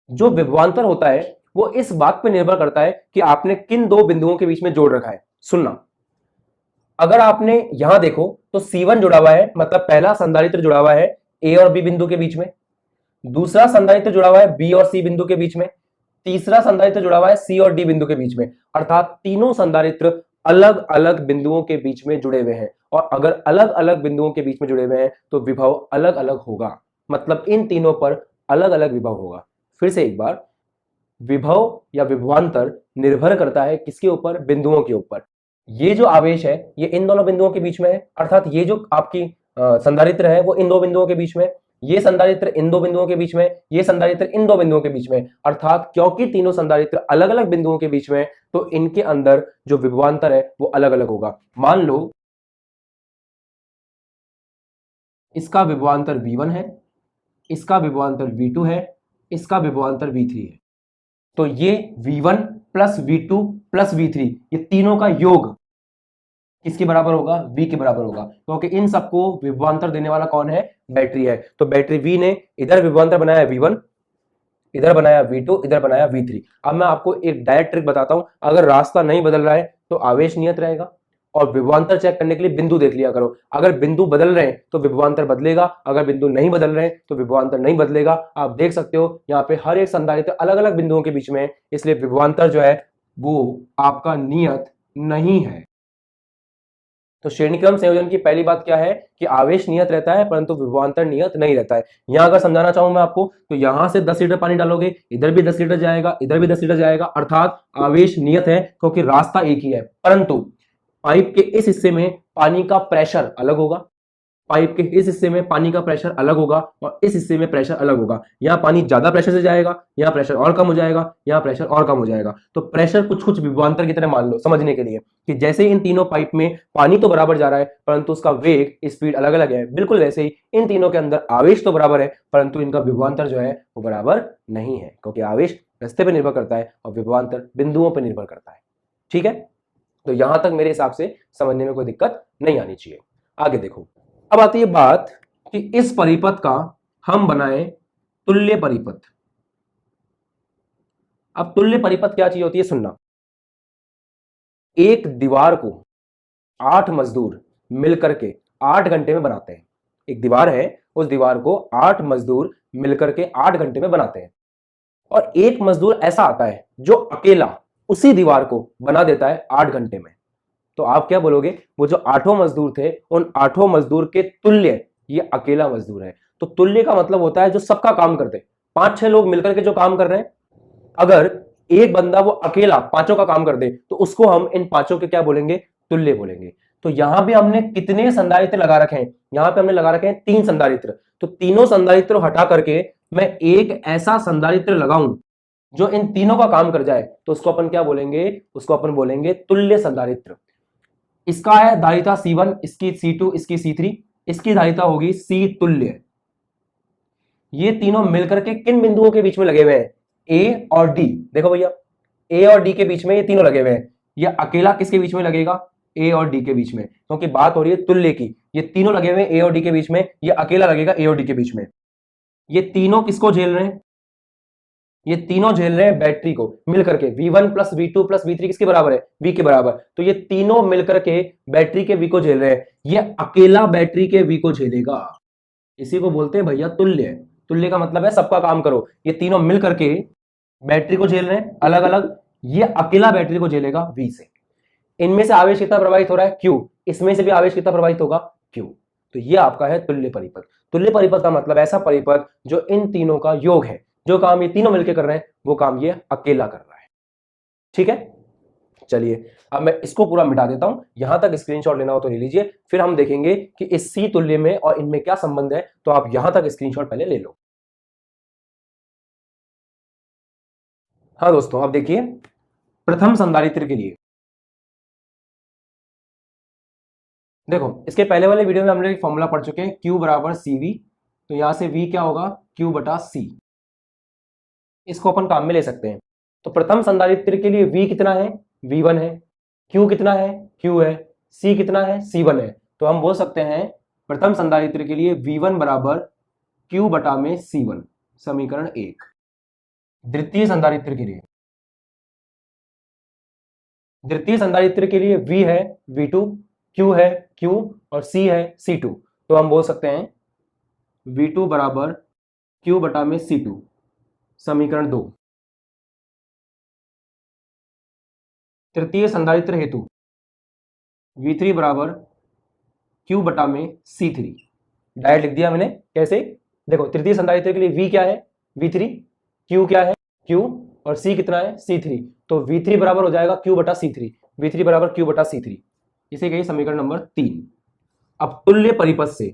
जो विभवांतर होता है वो इस बात पर निर्भर करता है कि आपने किन दो बिंदुओं के बीच में जोड़ रखा है। सुनना, अगर आपने यहां देखो तो C1 जुड़ा हुआ है, मतलब पहला संधारित्र जुड़ा हुआ है A और B बिंदु के बीच में, दूसरा संधारित्र जुड़ा हुआ है B और C बिंदु के बीच में, तीसरा संधारित्र जुड़ा हुआ है C और D बिंदु के बीच में, अर्थात तीनों संधारित्र अलग अलग बिंदुओं के बीच में जुड़े हुए हैं, और अगर अलग अलग बिंदुओं के बीच में जुड़े हुए हैं तो विभव अलग अलग होगा, मतलब इन तीनों पर अलग अलग विभव होगा। फिर से एक बार, विभव या विभवांतर निर्भर करता है किसके ऊपर? बिंदुओं के ऊपर। ये जो आवेश है ये इन दोनों बिंदुओं के बीच में है, अर्थात ये जो आपकी संधारित्र है वो इन दो बिंदुओं के बीच में, ये संधारित्र इन दो बिंदुओं के बीच में, ये संधारित्र इन दो बिंदुओं के बीच में, अर्थात क्योंकि तीनों संधारित्र अलग अलग बिंदुओं के बीच में, तो इनके अंदर जो विभवांतर है वो अलग अलग होगा। मान लो इसका विभवांतर V1 है, इसका विभवांतर V2 है, इसका विभवांतर V3 है, तो ये V1 plus V2 plus V3 ये तीनों का योग किसके बराबर होगा? V के बराबर होगा, क्योंकि इन सबको विभवांतर देने वाला कौन है? बैटरी है। तो बैटरी V ने इधर विभवांतर बनाया V1, इधर बनाया V2, इधर बनाया V3। अब मैं आपको एक डायरेक्ट ट्रिक बताता हूं, अगर रास्ता नहीं बदल रहा है तो आवेश नियत रहेगा, और विभवांतर चेक करने के लिए बिंदु देख लिया करो, अगर बिंदु बदल रहे हैं तो विभवांतर बदलेगा, अगर बिंदु नहीं बदल रहे हैं तो विभवांतर नहीं बदलेगा। आप देख सकते हो यहाँ पे हर एक संधारित्र अलग अलग बिंदुओं के बीच में है, इसलिए विभवांतर जो है वो आपका नियत नहीं है। तो श्रेणीक्रम संयोजन की पहली बात क्या है कि आवेश नियत रहता है परंतु विभवांतर नियत नहीं रहता है। यहां अगर समझाना चाहूं मैं आपको तो यहां से 10 लीटर पानी डालोगे, इधर भी 10 लीटर जाएगा, इधर भी 10 लीटर जाएगा, अर्थात आवेश नियत है क्योंकि रास्ता एक ही है, परंतु पाइप के इस हिस्से में पानी का प्रेशर अलग होगा, पाइप के इस हिस्से में पानी का प्रेशर अलग होगा और इस हिस्से में प्रेशर अलग होगा। यहाँ पानी ज्यादा प्रेशर से जाएगा, यहाँ प्रेशर और कम हो जाएगा, यहाँ प्रेशर और कम हो जाएगा। तो प्रेशर कुछ कुछ विभवांतर की तरह मान लो समझने के लिए कि जैसे इन तीनों पाइप में पानी तो बराबर जा रहा है परंतु उसका वेग स्पीड अलग अलग है, बिल्कुल वैसे ही इन तीनों के अंदर आवेश तो बराबर है परंतु इनका विभवांतर जो है वो बराबर नहीं है, क्योंकि आवेश रास्ते पर निर्भर करता है और विभवांतर बिंदुओं पर निर्भर करता है। ठीक है, तो यहां तक मेरे हिसाब से समझने में कोई दिक्कत नहीं आनी चाहिए। आगे देखो, अब आती है बात कि इस परिपथ का हम बनाए तुल्य परिपथ। अब तुल्य परिपथ क्या चीज होती है सुनना, एक दीवार को 8 मजदूर मिलकर के 8 घंटे में बनाते हैं। एक दीवार है, उस दीवार को 8 मजदूर मिलकर के 8 घंटे में बनाते हैं, और एक मजदूर ऐसा आता है जो अकेला उसी दीवार को बना देता है 8 घंटे में। तो आप क्या बोलोगे, वो जो 8 मजदूर थे उन 8 मजदूर के तुल्य ये अकेला मजदूर है। तो तुल्य का मतलब होता है जो सबका काम करते हैं, 5-6 लोग मिलकर के जो काम कर रहे हैं, अगर एक बंदा वो अकेला पांचों का काम कर दे तो उसको हम इन पांचों के क्या बोलेंगे? तुल्य बोलेंगे। तो यहां भी हमने कितने संधारित्र लगा रखे हैं? यहां पे हमने लगा रखे हैं 3 संधारित्र। तो तीनों संधारित्र हटा करके मैं एक ऐसा संधारित्र लगाऊं जो इन तीनों का काम कर जाए, तो उसको अपन क्या बोलेंगे? उसको अपन बोलेंगे तुल्य संधारित्र। इसका है धारिता C1, इसकी C2, इसकी C3, इसकी धारिता होगी C तुल्य। ये तीनों मिलकर के किन बिंदुओं के बीच में लगे हुए हैं? A और D। देखो भैया, A और D के बीच में ये तीनों लगे हुए हैं। ये अकेला किसके बीच में लगेगा? A और D के बीच में, क्योंकि बात हो रही है तुल्य की। ये तीनों लगे हुए हैं A और D के बीच में, ये अकेला लगेगा A और D के बीच में। ये तीनों किसको झेल रहे हैं? ये तीनों झेल रहे हैं बैटरी को मिलकर के। V1 plus V2 plus V3 किसके बराबर है? V के बराबर। तो ये तीनों मिलकर के बैटरी के V को झेल रहे हैं, ये अकेला बैटरी के V को झेलेगा। इसी को बोलते हैं भैया तुल्य। तुल्य का मतलब है सबका काम करो। ये तीनों मिलकर के बैटरी को झेल रहे हैं अलग अलग, ये अकेला बैटरी को झेलेगा V से। इनमें से आवेश कितना प्रवाहित हो रहा है? Q। इसमें से भी आवेश कितना प्रवाहित होगा? Q। तो ये आपका है तुल्य परिपथ। तुल्य परिपथ का मतलब ऐसा परिपथ जो इन तीनों का योग है, जो काम ये तीनों मिलकर कर रहे हैं वो काम ये अकेला कर रहा है। ठीक है, चलिए अब मैं इसको पूरा मिटा देता हूं, यहां तक स्क्रीनशॉट लेना हो तो ले लीजिए, फिर हम देखेंगे कि इस C तुल्य में और इनमें क्या संबंध है। तो आप यहां तक स्क्रीनशॉट पहले ले लो। हाँ दोस्तों, अब देखिए प्रथम संधारित्र के लिए देखो, इसके पहले वाले वीडियो में हमने एक फॉर्मूला पढ़ चुके हैं, Q बराबर CV। तो यहां से V क्या होगा? Q बटा C। इसको अपन काम में ले सकते हैं। तो प्रथम संधारित्र के लिए V कितना है? V1 है। Q कितना है? Q है। C कितना है? C1 है। तो हम बोल सकते हैं प्रथम संधारित्र के लिए V1 बराबर Q बटा में C1, समीकरण 1। द्वितीय संधारित्र के लिए, द्वितीय संधारित्र के लिए V है V2, Q है Q और C है C2। तो हम बोल सकते हैं V2 बराबर Q बटा में C2, समीकरण 2। तृतीय संधारित्र हेतु V3 बराबर Q बटा में C3। डायरेक्ट लिख दिया मैंने। कैसे? देखो तृतीय संधारित्र के लिए V क्या है? V3। Q क्या है? Q। और C कितना है? C3। तो V3 बराबर हो जाएगा Q बटा C3। V3 बराबर Q बटा C3। इसे कहिए समीकरण नंबर 3। अब तुल्य परिपथ से,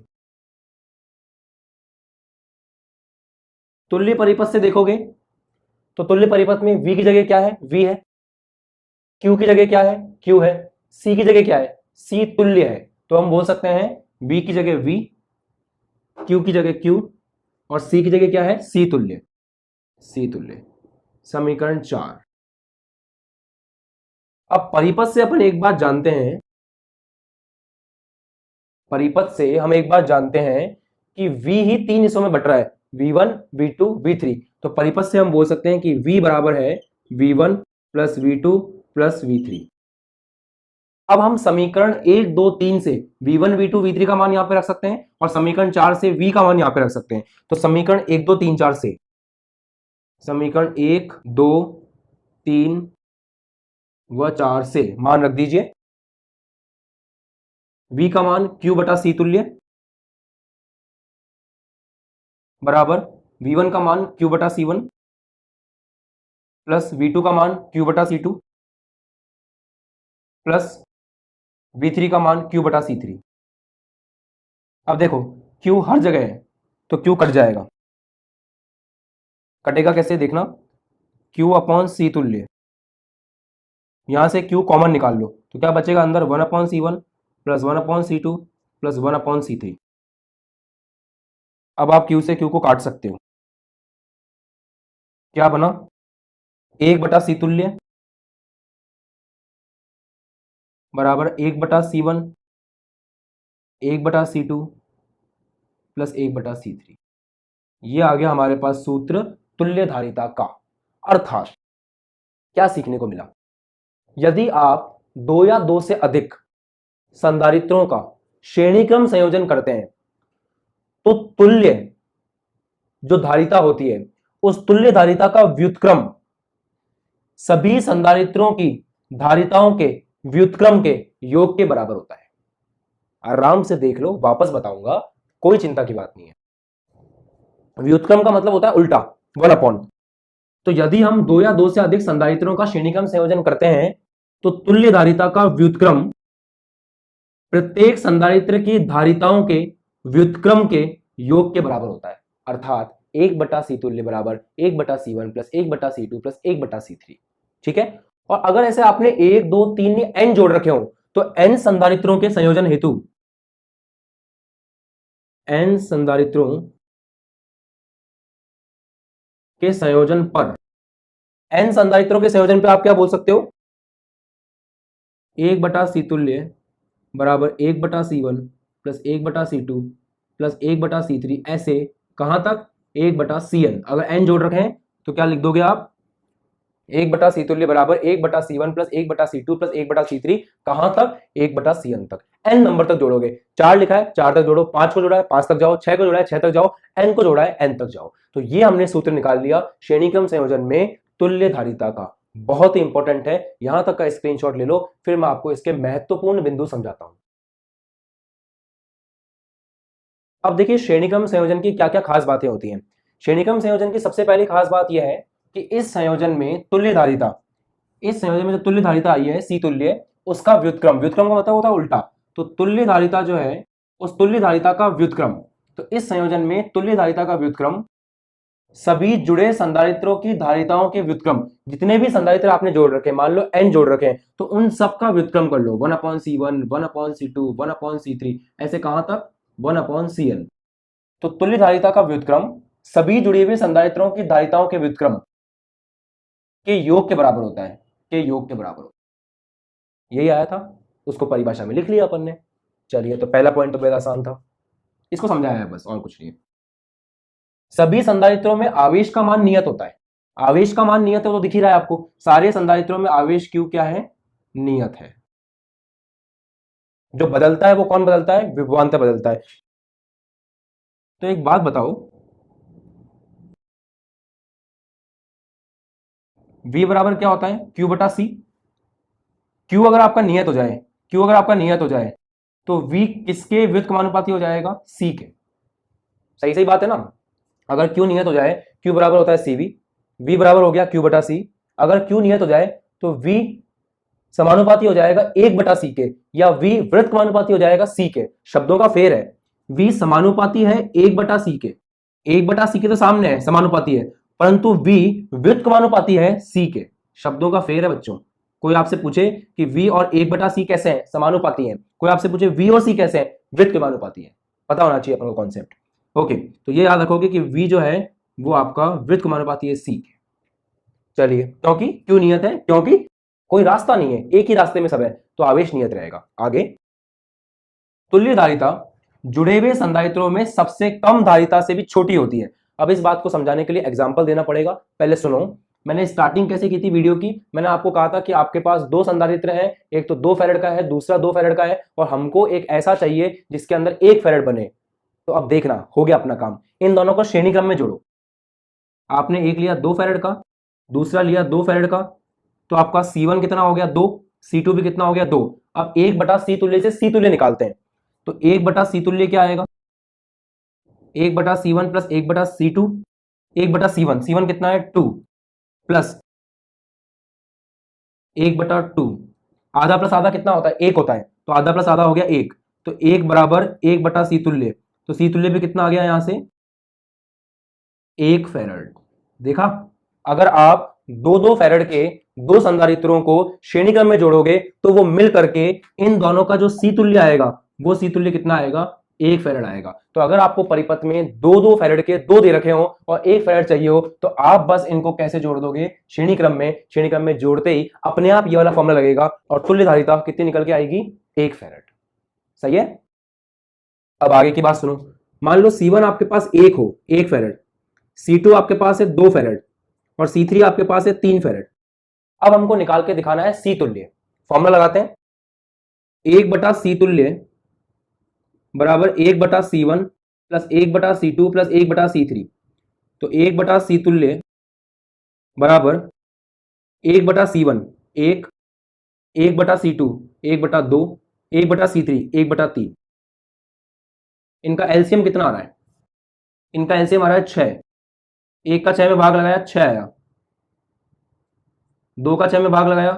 तुल्य परिपथ से देखोगे तो तुल्य परिपथ में V की जगह क्या है? V है। Q की जगह क्या है? Q है। C की जगह क्या है? C तुल्य है। तो हम बोल सकते हैं V की जगह V, Q की जगह Q और C की जगह क्या है? C तुल्य। C तुल्य। समीकरण 4। अब परिपथ से अपन एक बात जानते हैं, परिपथ से हम एक बात जानते हैं कि V ही 3 हिस्सों में बट रहा है, V1, V2, V3। तो परिपथ से हम बोल सकते हैं कि V बराबर है V1 plus V2 plus V3। अब हम समीकरण 1, 2, 3 से V1, V2, V3 का मान यहां पे रख सकते हैं और समीकरण 4 से V का मान यहां पे रख सकते हैं। तो समीकरण 1, 2, 3, 4 से, समीकरण 1, 2, 3 व 4 से मान रख दीजिए। V का मान Q बटा C तुल्य बराबर V1 का मान Q बटा C1 प्लस V2 का मान Q बटा C2 प्लस V3 का मान Q बटा C3। अब देखो Q हर जगह है तो Q कट जाएगा। कटेगा कैसे? देखना, Q अपॉन C तुल्य, यहां से Q कॉमन निकाल लो तो क्या बचेगा अंदर? 1 upon C1 plus 1 upon C2 plus 1 upon C3। अब आप Q से Q को काट सकते हो। क्या बना? 1 बटा C तुल्य बराबर 1 बटा C1, 1 बटा C2 प्लस 1 बटा C3। ये आ गया हमारे पास सूत्र तुल्य धारिता का। अर्थात क्या सीखने को मिला? यदि आप 2 या 2 से अधिक संधारित्रों का श्रेणीक्रम संयोजन करते हैं तो तुल्य जो धारिता होती है उस तुल्य धारिता का व्युत्क्रम सभी संधारित्रों की धारिताओं के व्युत्क्रम के योग के बराबर होता है। आराम से देख लो, वापस बताऊंगा, कोई चिंता की बात नहीं है। व्युत्क्रम का मतलब होता है उल्टा, 1 अपॉन। तो यदि हम 2 या 2 से अधिक संधारित्रों का श्रेणीक्रम संयोजन करते हैं तो तुल्य धारिता का व्युत्क्रम प्रत्येक संधारित्र की धारिताओं के व्युत्क्रम के योग के बराबर होता है। अर्थात 1 बटा C तुल्य बराबर 1 बटा C1 प्लस 1 बटा C2 प्लस 1 बटा C3। ठीक है? और अगर ऐसे आपने 1, 2, 3 n जोड़ रखे हो तो n संधारित्रों के संयोजन हेतु, n संधारित्रों के संयोजन पर, n संधारित्रों के संयोजन पे आप क्या बोल सकते हो? 1 बटा C तुल्य बराबर 1 बटा C1 प्लस 1 बटा C2 प्लस 1 बटा C3। ऐसे कहां तक? 1 बटा Cn। अगर n जोड़ रखे हैं तो क्या लिख दोगे आप? 1 बटा C तुल्य बराबर 1 बटा C1 प्लस 1 बटा C2 प्लस 1 बटा C3। कहां तक? 1 बटा Cn तक। n नंबर तक जोड़ोगे। 4 लिखा है, 4 तक जोड़ो। 5 को जोड़ा है, 5 तक जाओ। 6 को जोड़ा है, 6 तक जाओ। n को जोड़ा है, n तक जाओ। तो ये हमने सूत्र निकाल लिया श्रेणीक्रम संयोजन में तुल्य धारिता का। बहुत ही इंपॉर्टेंट है, यहां तक का स्क्रीनशॉट ले लो, फिर मैं आपको इसके महत्वपूर्ण बिंदु समझाता हूं। अब देखिए श्रेणीक्रम संयोजन की क्या क्या खास बातें होती हैं। श्रेणीक्रम संयोजन की सबसे पहली खास बात यह है कि इस संयोजन में तुल्य धारिता, इस संयोजन में जो तुल्य धारिता आई है C तुल्य, उसका व्युत्क्रम, व्युत्क्रम का मतलब होता है उल्टा। तो तुल्य धारिता जो है उस तुल्य धारिता का व्युत्क्रम, तो इस संयोजन में तुल्य धारिता का व्युत्क्रम सभी जुड़े संधारित्रों की धारिताओं के व्युत्क्रम, जितने भी संधारित्र आपने जोड़ रखे, मान लो n जोड़ रखे हैं, तो उन सब का व्युत्क्रम कर लो। 1 upon C1, 1 upon C2, 1 upon C3, ऐसे कहां तक? 1 अपॉन Cn। तो तुल्य धारिता का व्युत्क्रम सभी जुड़ी हुई संधारित्रों की धारिताओं के व्युत्क्रम के योग के बराबर होता है, के योग के बराबर होता है। यही आया था, उसको परिभाषा में लिख लिया अपन ने। चलिए, तो पहला पॉइंट तो बेहद आसान था, इसको समझाया है बस, और कुछ नहीं। सभी संधारित्रों में आवेश का मान नियत होता है। आवेश का मान नियत है, तो दिख ही रहा है आपको, सारे संधारित्रों में आवेश Q क्या है? नियत है। जो बदलता है वो कौन बदलता है? विभवांतर बदलता है। तो एक बात बताओ, V बराबर क्या होता है? Q बटा C। Q अगर आपका नियत हो जाए, Q अगर आपका नियत हो जाए तो V किसके व्युत्क्रमानुपाती हो जाएगा? C के। सही सही बात है ना। अगर Q नियत हो जाए, Q बराबर होता है CV, V बराबर हो गया Q बटा C। अगर Q नियत हो जाए तो V समानुपाती हो जाएगा 1 बटा C के, या V व्युत्क्रमानुपाती हो जाएगा C के। शब्दों का फेर है। V समानुपाती है 1 बटा C के, 1 बटा C के तो सामने है, समानुपाती है, परंतु V व्युत्क्रमानुपाती है C के। शब्दों का फेर है बच्चों। कोई आपसे पूछे कि V और 1 बटा C कैसे हैं? समानुपाती हैं। कोई आपसे पूछे V और C कैसे हैं? व्युत्क्रमानुपाती है। पता होना चाहिए अपन को कॉन्सेप्ट। ओके, तो ये याद रखोगे कि V जो है वो आपका व्युत्क्रमानुपाती है C के। चलिए, क्योंकि क्यों नियत है? क्योंकि कोई रास्ता नहीं है, एक ही रास्ते में सब है, तो आवेश नियत रहेगा। आगे, तुल्य धारिता जुड़े हुए संधारित्रों में सबसे कम धारिता से भी छोटी होती है। अब इस बात को समझाने के लिए एग्जांपल देना पड़ेगा। पहले सुनो, मैंने स्टार्टिंग कैसे की थी वीडियो की। मैंने आपको कहा था कि आपके पास दो संधारित्र है, एक तो 2 फैरेड का है, दूसरा 2 फैरेड का है, और हमको एक ऐसा चाहिए जिसके अंदर 1 फैरेड बने। तो अब देखना, हो गया अपना काम। इन दोनों को श्रेणी क्रम में जोड़ो। आपने एक लिया 2 फैरेड का, दूसरा लिया 2 फैरेड का, तो आपका C1 कितना हो गया? 2। C2 भी कितना हो गया? 2। अब 1 बटा C तुल्य से C तुल्य निकालते हैं। तो 1 बटा C तुल्य क्या आएगा? 1 बटा C1 प्लस 1 बटा C2, 1 बटा C1, C1 कितना है? 2, प्लस 1 बटा 2। आधा प्लस आधा कितना होता है? 1 होता है, तो आधा प्लस आधा हो गया 1। तो 1 बराबर 1 बटा C तुल्य, तो C तुल्य भी कितना आ गया यहां से? 1 फैरेड। देखा, अगर आप 2-2 फैरेड के दो संधारित्रों को श्रेणी क्रम में जोड़ोगे तो वो मिल करके इन दोनों का जो C तुल्य आएगा वो C तुल्य कितना आएगा? 1 फैरेड आएगा। तो अगर आपको परिपथ में 2-2 फैरेड के 2 दे रखे हो और 1 फैरेड चाहिए हो, तो आप बस इनको कैसे जोड़ दोगे? श्रेणी क्रम में। श्रेणी क्रम में जोड़ते ही अपने आप ये वाला फॉर्मूला लगेगा और तुल्य धारिता कितनी निकल के आएगी? 1 फैरेड। सही है। अब आगे की बात सुनो। मान लो C1 आपके पास 1 हो, 1 फैरेड, C2 आपके पास है 2 फैरेड, और C3 आपके पास है 3 फैरेड। अब हमको निकाल के दिखाना है C तुल्य। फॉर्मूला लगाते हैं। 1 बटा C तुल्य बराबर 1 बटा C1 प्लस 1 बटा C2 प्लस 1 बटा C3। तो 1 बटा C तुल्य बराबर 1 बटा C1 1, 1 बटा C2 1 बटा 2, 1 बटा C3 1 बटा 3। इनका एलसीएम कितना आ रहा है? इनका एलसीएम आ रहा है 6। 1 का 6 में भाग लगाया 6 आया, 2 का 6 में भाग लगाया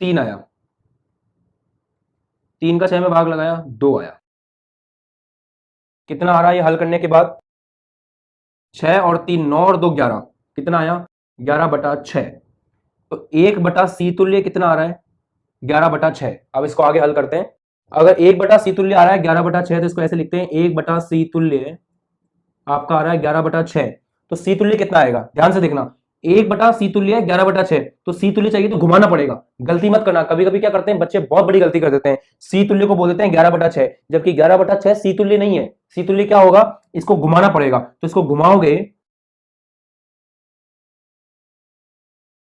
3 आया, 3 का 6 में भाग लगाया 2 आया। कितना आ रहा है ये हल करने के बाद? 6 और 3 9 और 2 11। कितना आया? 11 बटा 6। तो 1 बटा C तुल्य कितना आ रहा है? 11 बटा 6। अब इसको आगे हल करते हैं। अगर 1 बटा C तुल्य आ रहा है 11 बटा 6, तो इसको ऐसे लिखते हैं 1 बटा C तुल्य आपका आ रहा है 11 बटा 6। तो C तुल्य कितना आएगा? ध्यान से देखना, 1 बटा C तुल्य 11 बटा 6, तो C तुल्य चाहिए तो घुमाना पड़ेगा। गलती मत करना, कभी कभी क्या करते हैं बच्चे, बहुत बड़ी गलती कर देते हैं। C तुल्य को बोल देते हैं 11 बटा 6, जबकि 11 बटा 6 C तुल्य नहीं है। C तुल्य क्या होगा? इसको घुमाना पड़ेगा। तो इसको घुमाओगे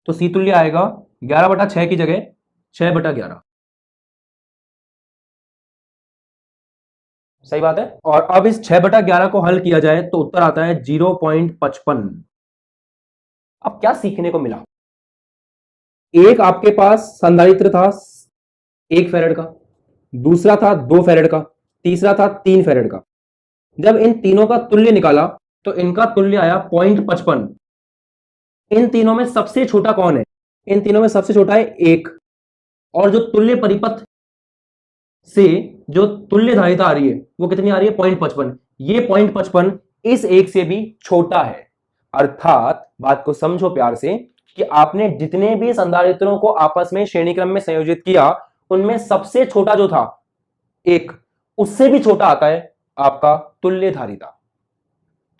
तो C तुल्य आएगा 11 बटा 6 की जगह 6 बटा 11। सही बात है। और अब इस 6 बटा 11 को हल किया जाए तो उत्तर आता है 0.55। अब क्या सीखने को मिला? एक आपके पास संधारित्र था 1 फैरेड का, दूसरा था 2 फैरेड का, तीसरा था 3 फैरेड का। जब इन तीनों का तुल्य निकाला तो इनका तुल्य आया 0.55। इन तीनों में सबसे छोटा कौन है? इन तीनों में सबसे छोटा है 1। और जो तुल्य परिपथ से जो तुल्य धारिता आ रही है वो कितनी आ रही है? 0.55। ये 0.55 इस एक से भी छोटा है। अर्थात बात को समझो प्यार से कि आपने जितने भी संधारित्रों को आपस में श्रेणी क्रम में संयोजित किया उनमें सबसे छोटा जो था 1, उससे भी छोटा आता है आपका तुल्य धारिता।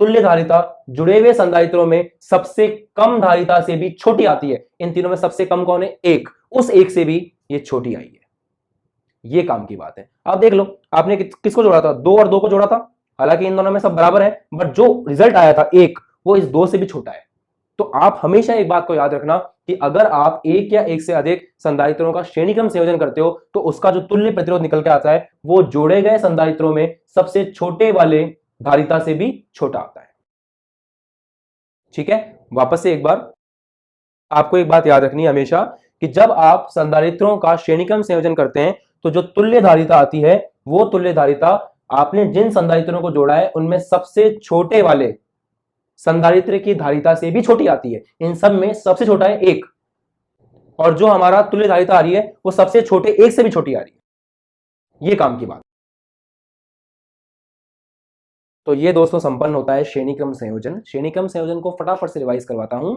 तुल्य धारिता जुड़े हुए संधारित्रों में सबसे कम धारिता से भी छोटी आती है। इन तीनों में सबसे कम कौन है? 1। उस 1 से भी ये छोटी आई है। ये काम की बात है। अब देख लो, आपने किसको जोड़ा था? 2 और 2 को जोड़ा था। हालांकि इन दोनों में सब बराबर है, बट जो रिजल्ट आया था 1, वो इस 2 से भी छोटा है। तो आप हमेशा एक बात को याद रखना कि अगर आप एक या एक से अधिक संधारित्रों का श्रेणीक्रम संयोजन करते हो तो उसका जो तुल्य प्रतिरोध निकल के आता है वो जोड़े गए संधारित्रों में सबसे छोटे वाले धारिता से भी छोटा आता है। ठीक है, वापस से एक बार आपको एक बात याद रखनी है हमेशा कि जब आप संधारित्रों का श्रेणीक्रम संयोजन करते हैं तो जो तुल्य धारिता आती है वो तुल्य धारिता आपने जिन संधारित्रों को जोड़ा है उनमें सबसे छोटे वाले संधारित्र की धारिता से भी छोटी आती है। इन सब में सबसे छोटा है 1, और जो हमारा तुल्य धारिता आ रही है वो सबसे छोटे 1 से भी छोटी आ रही है। ये काम की बात। तो ये दोस्तों संपन्न होता है श्रेणी क्रम संयोजन। श्रेणी क्रम संयोजन को फटाफट से रिवाइज करवाता हूं।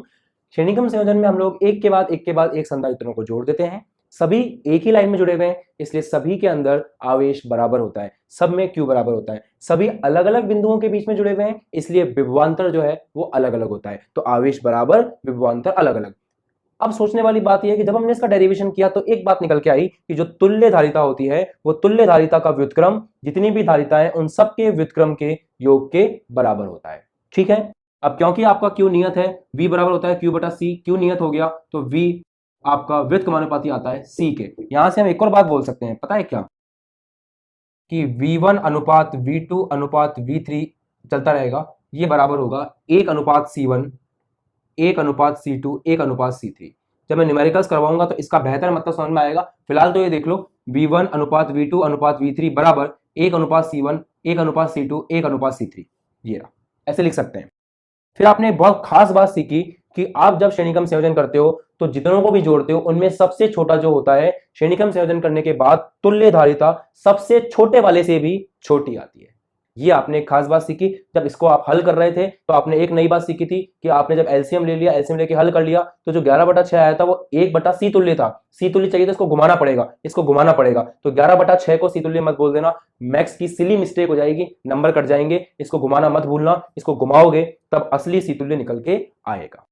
श्रेणी क्रम संयोजन में हम लोग एक के बाद एक संधारित्रों को जोड़ देते हैं। सभी एक ही लाइन में जुड़े हुए हैं, इसलिए सभी के अंदर आवेश बराबर होता है, सब में Q बराबर होता है। सभी अलग अलग बिंदुओं के बीच में जुड़े हुए हैं, इसलिए विभवांतर जो है वो अलग अलग होता है। तो आवेश बराबर, विभवांतर अलग अलग। अब सोचने वाली बात यह है कि जब हमने इसका डेरिवेशन किया तो एक बात निकल के आई कि जो तुल्य धारिता होती है वो तुल्य धारिता का व्युत्क्रम जितनी भी धारिता है उन सब के व्युत्क्रम के योग के बराबर होता है। ठीक है। अब क्योंकि आपका Q नियत है, V बराबर होता है Q बटा C, Q नियत हो गया तो V आपका व्युत्क्रमानुपाती आता है C के। यहां से हम एक और बात बोल सकते हैं, पता है क्या, कि V1 अनुपात V2 अनुपात V3 चलता रहेगा, ये बराबर होगा 1 अनुपात C1, 1 अनुपात C2, 1 अनुपात C3। जब मैं न्यूमेरिकल्स करवाऊंगा तो इसका बेहतर मतलब समझ में आएगा। फिलहाल तो ये देख लो, V1 अनुपात V2 अनुपात V3 बराबर 1 अनुपात C1, 1 अनुपात C2, 1 अनुपात C3। ये रहा, ऐसे लिख सकते हैं। फिर आपने एक बहुत खास बात सीखी कि आप जब श्रेणीक्रम संयोजन करते हो तो जितनों को भी जोड़ते हो उनमें सबसे छोटा जो होता है, श्रेणीक्रम संयोजन करने के बाद तुल्य धारिता सबसे छोटे वाले से भी छोटी आती है। ये आपने एक खास बात सीखी। जब इसको आप हल कर रहे थे तो आपने एक नई बात सीखी थी कि आपने जब एलसीएम ले लिया, एलसीएम लेके हल कर लिया तो जो 11/6 आया था वो 1/C तुल्य था। C तुल्य चाहिए तो इसको घुमाना पड़ेगा, इसको घुमाना पड़ेगा। तो 11/6 को C तुल्य मत बोल देना, मैक्स की सिली मिस्टेक हो जाएगी, नंबर कट जाएंगे। इसको घुमाना मत भूलना, इसको घुमाओगे तब असली C तुल्य निकल के आएगा।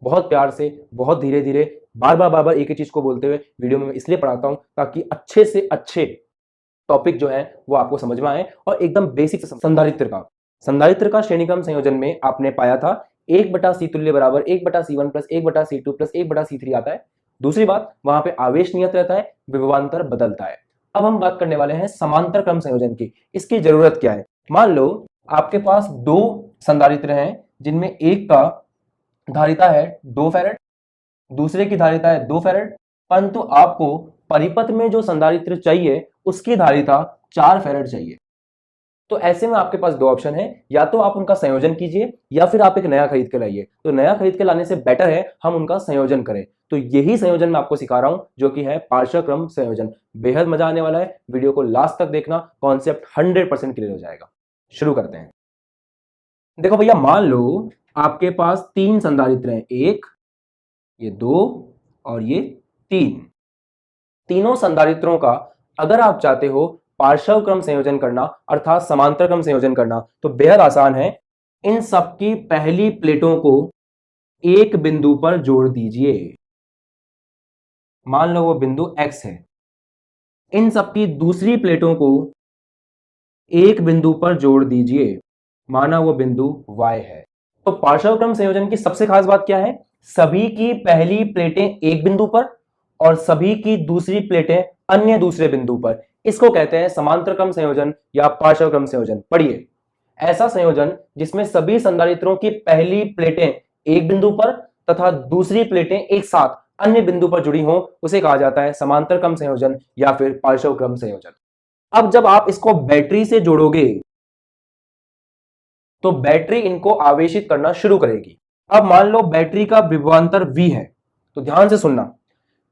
बहुत प्यार से, बहुत धीरे धीरे, बार बार एक ही चीज को बोलते हुए वीडियो में मैं इसलिए पढ़ाता हूं ताकि अच्छे से अच्छे टॉपिक जो है वो आपको समझ में आए। और एकदम बेसिक संधारित्र का श्रेणीक्रम संयोजन में आपने पाया था 1/C तुल्य बराबर 1/C1 plus 1/C2 plus 1/C3 आता है। दूसरी बात, वहां पे आवेश नियत रहता है, विभवांतर बदलता है। अब हम बात करने वाले हैं समांतर क्रम संयोजन की। इसकी जरूरत क्या है? मान लो आपके पास 2 संधारित्र हैं जिनमें एक का धारिता है 2 फैरेड, दूसरे की धारिता है 2 फैरेड, परंतु आपको परिपथ में जो संधारित्र चाहिए उसकी धारिता 4 फैरेड चाहिए। तो ऐसे में आपके पास 2 ऑप्शन है, या तो आप उनका संयोजन कीजिए या फिर आप एक नया खरीद के लाइए। तो नया खरीद के लाने से बेटर है हम उनका संयोजन करें। तो यही संयोजन मैं आपको सिखा रहा हूं जो कि है पार्श्व क्रम संयोजन। बेहद मजा आने वाला है, वीडियो को लास्ट तक देखना, कॉन्सेप्ट 100% क्लियर हो जाएगा। शुरू करते हैं। देखो भैया, मान लो आपके पास 3 संधारित्र हैं, 1, ये 2 और ये 3। तीनों संधारित्रों का अगर आप चाहते हो पार्श्व क्रम संयोजन करना अर्थात समांतर क्रम संयोजन करना तो बेहद आसान है। इन सबकी पहली प्लेटों को एक बिंदु पर जोड़ दीजिए। मान लो वो बिंदु X है। इन सबकी दूसरी प्लेटों को एक बिंदु पर जोड़ दीजिए, माना वो बिंदु Y है। तो पार्श्व क्रम संयोजन की सबसे खास बात क्या है? सभी की पहली प्लेटें एक बिंदु पर और सभी की दूसरी प्लेटें अन्य दूसरे बिंदु पर। इसको कहते हैं समांतर क्रम संयोजन या पार्श्व क्रम संयोजन। पढ़िए, ऐसा संयोजन जिसमें सभी संधारित्रों की पहली प्लेटें एक बिंदु पर तथा दूसरी प्लेटें एक साथ अन्य बिंदु पर जुड़ी हों उसे कहा जाता है समांतर क्रम संयोजन या फिर पार्श्व क्रम संयोजन। अब जब आप इसको बैटरी से जोड़ोगे तो बैटरी इनको आवेशित करना शुरू करेगी। अब मान लो बैटरी का विभवांतर V है, तो ध्यान से सुनना,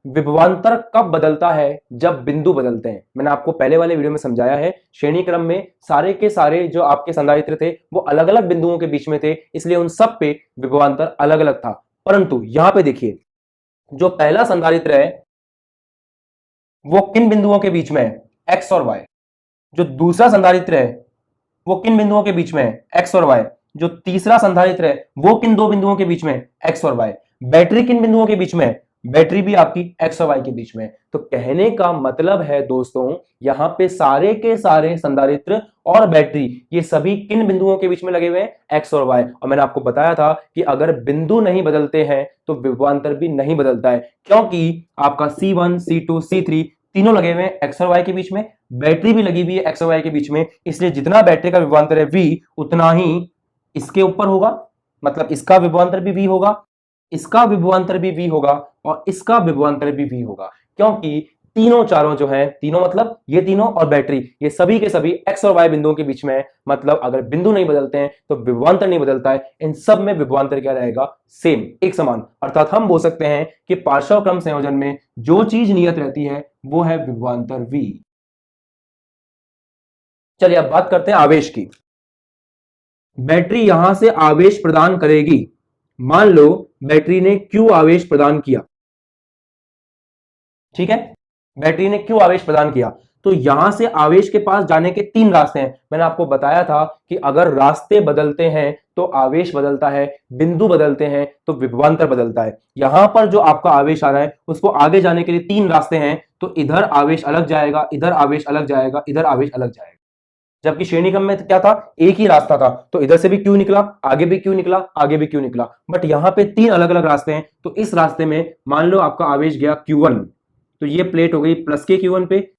विभवांतर कब बदलता है? जब बिंदु बदलते हैं। मैंने आपको पहले वाले वीडियो में समझाया है, श्रेणी क्रम में सारे के सारे जो आपके संधारित्र थे वो अलग अलग बिंदुओं के बीच में थे, इसलिए उन सब पे विभवांतर अलग अलग था। परंतु यहां पे देखिए, जो पहला संधारित्र है वो किन बिंदुओं के बीच में है? X और Y। जो दूसरा संधारित्र है वो किन बिंदुओं के बीच में है? X और Y। जो तीसरा संधारित्र है वो किन 2 बिंदुओं के बीच में है? X और Y। बैटरी किन बिंदुओं के बीच में है? बैटरी भी आपकी X और Y के बीच में है। तो कहने का मतलब है दोस्तों, यहां पे सारे के सारे संधारित्र और बैटरी ये सभी किन बिंदुओं के बीच में लगे हुए हैं? X और Y। और मैंने आपको बताया था कि अगर बिंदु नहीं बदलते हैं तो विभवांतर भी नहीं बदलता है, क्योंकि आपका C1, C2, C3 तीनों लगे हुए हैं X और Y के बीच में, बैटरी भी लगी हुई है X और Y के बीच में। इसलिए जितना बैटरी का विभवांतर है V उतना ही इसके ऊपर होगा, मतलब इसका विभवांतर भी V होगा, इसका विभवांतर भी V होगा और इसका विभवांतर भी V होगा, क्योंकि तीनों चारों जो है, तीनों मतलब ये तीनों और बैटरी, ये सभी के सभी एक्स और वाई बिंदुओं के बीच में है। मतलब अगर बिंदु नहीं बदलते हैं तो विभवांतर नहीं बदलता है। इन सब में विभवांतर क्या रहेगा? सेम, एक समान। अर्थात हम बोल सकते हैं कि पार्श्व क्रम संयोजन में जो चीज नियत रहती है वो है विभवांतर v। चलिए अब बात करते हैं आवेश की। बैटरी यहां से आवेश प्रदान करेगी। मान लो बैटरी ने Q आवेश प्रदान किया, ठीक है, बैटरी ने Q आवेश प्रदान किया, तो यहां से आवेश के पास जाने के तीन रास्ते हैं। मैंने आपको बताया था कि अगर रास्ते बदलते हैं तो आवेश बदलता है, बिंदु बदलते हैं तो विभवांतर बदलता है। यहां पर जो आपका आवेश आ रहा है उसको आगे जाने के लिए तीन रास्ते हैं, तो इधर आवेश अलग जाएगा, इधर आवेश अलग जाएगा, इधर आवेश अलग जाएगा। जबकि श्रेणी क्रम में क्या था? एक ही रास्ता था, तो इधर से भी क्यू निकला, आगे भी क्यू निकला, आगे भी क्यू निकला। बट यहां पे तीन अलग अलग रास्ते हैं, तो इस रास्ते में मान लो आपका आवेश गया Q1, तो ये प्लेट हो गई प्लस के Q1 पे,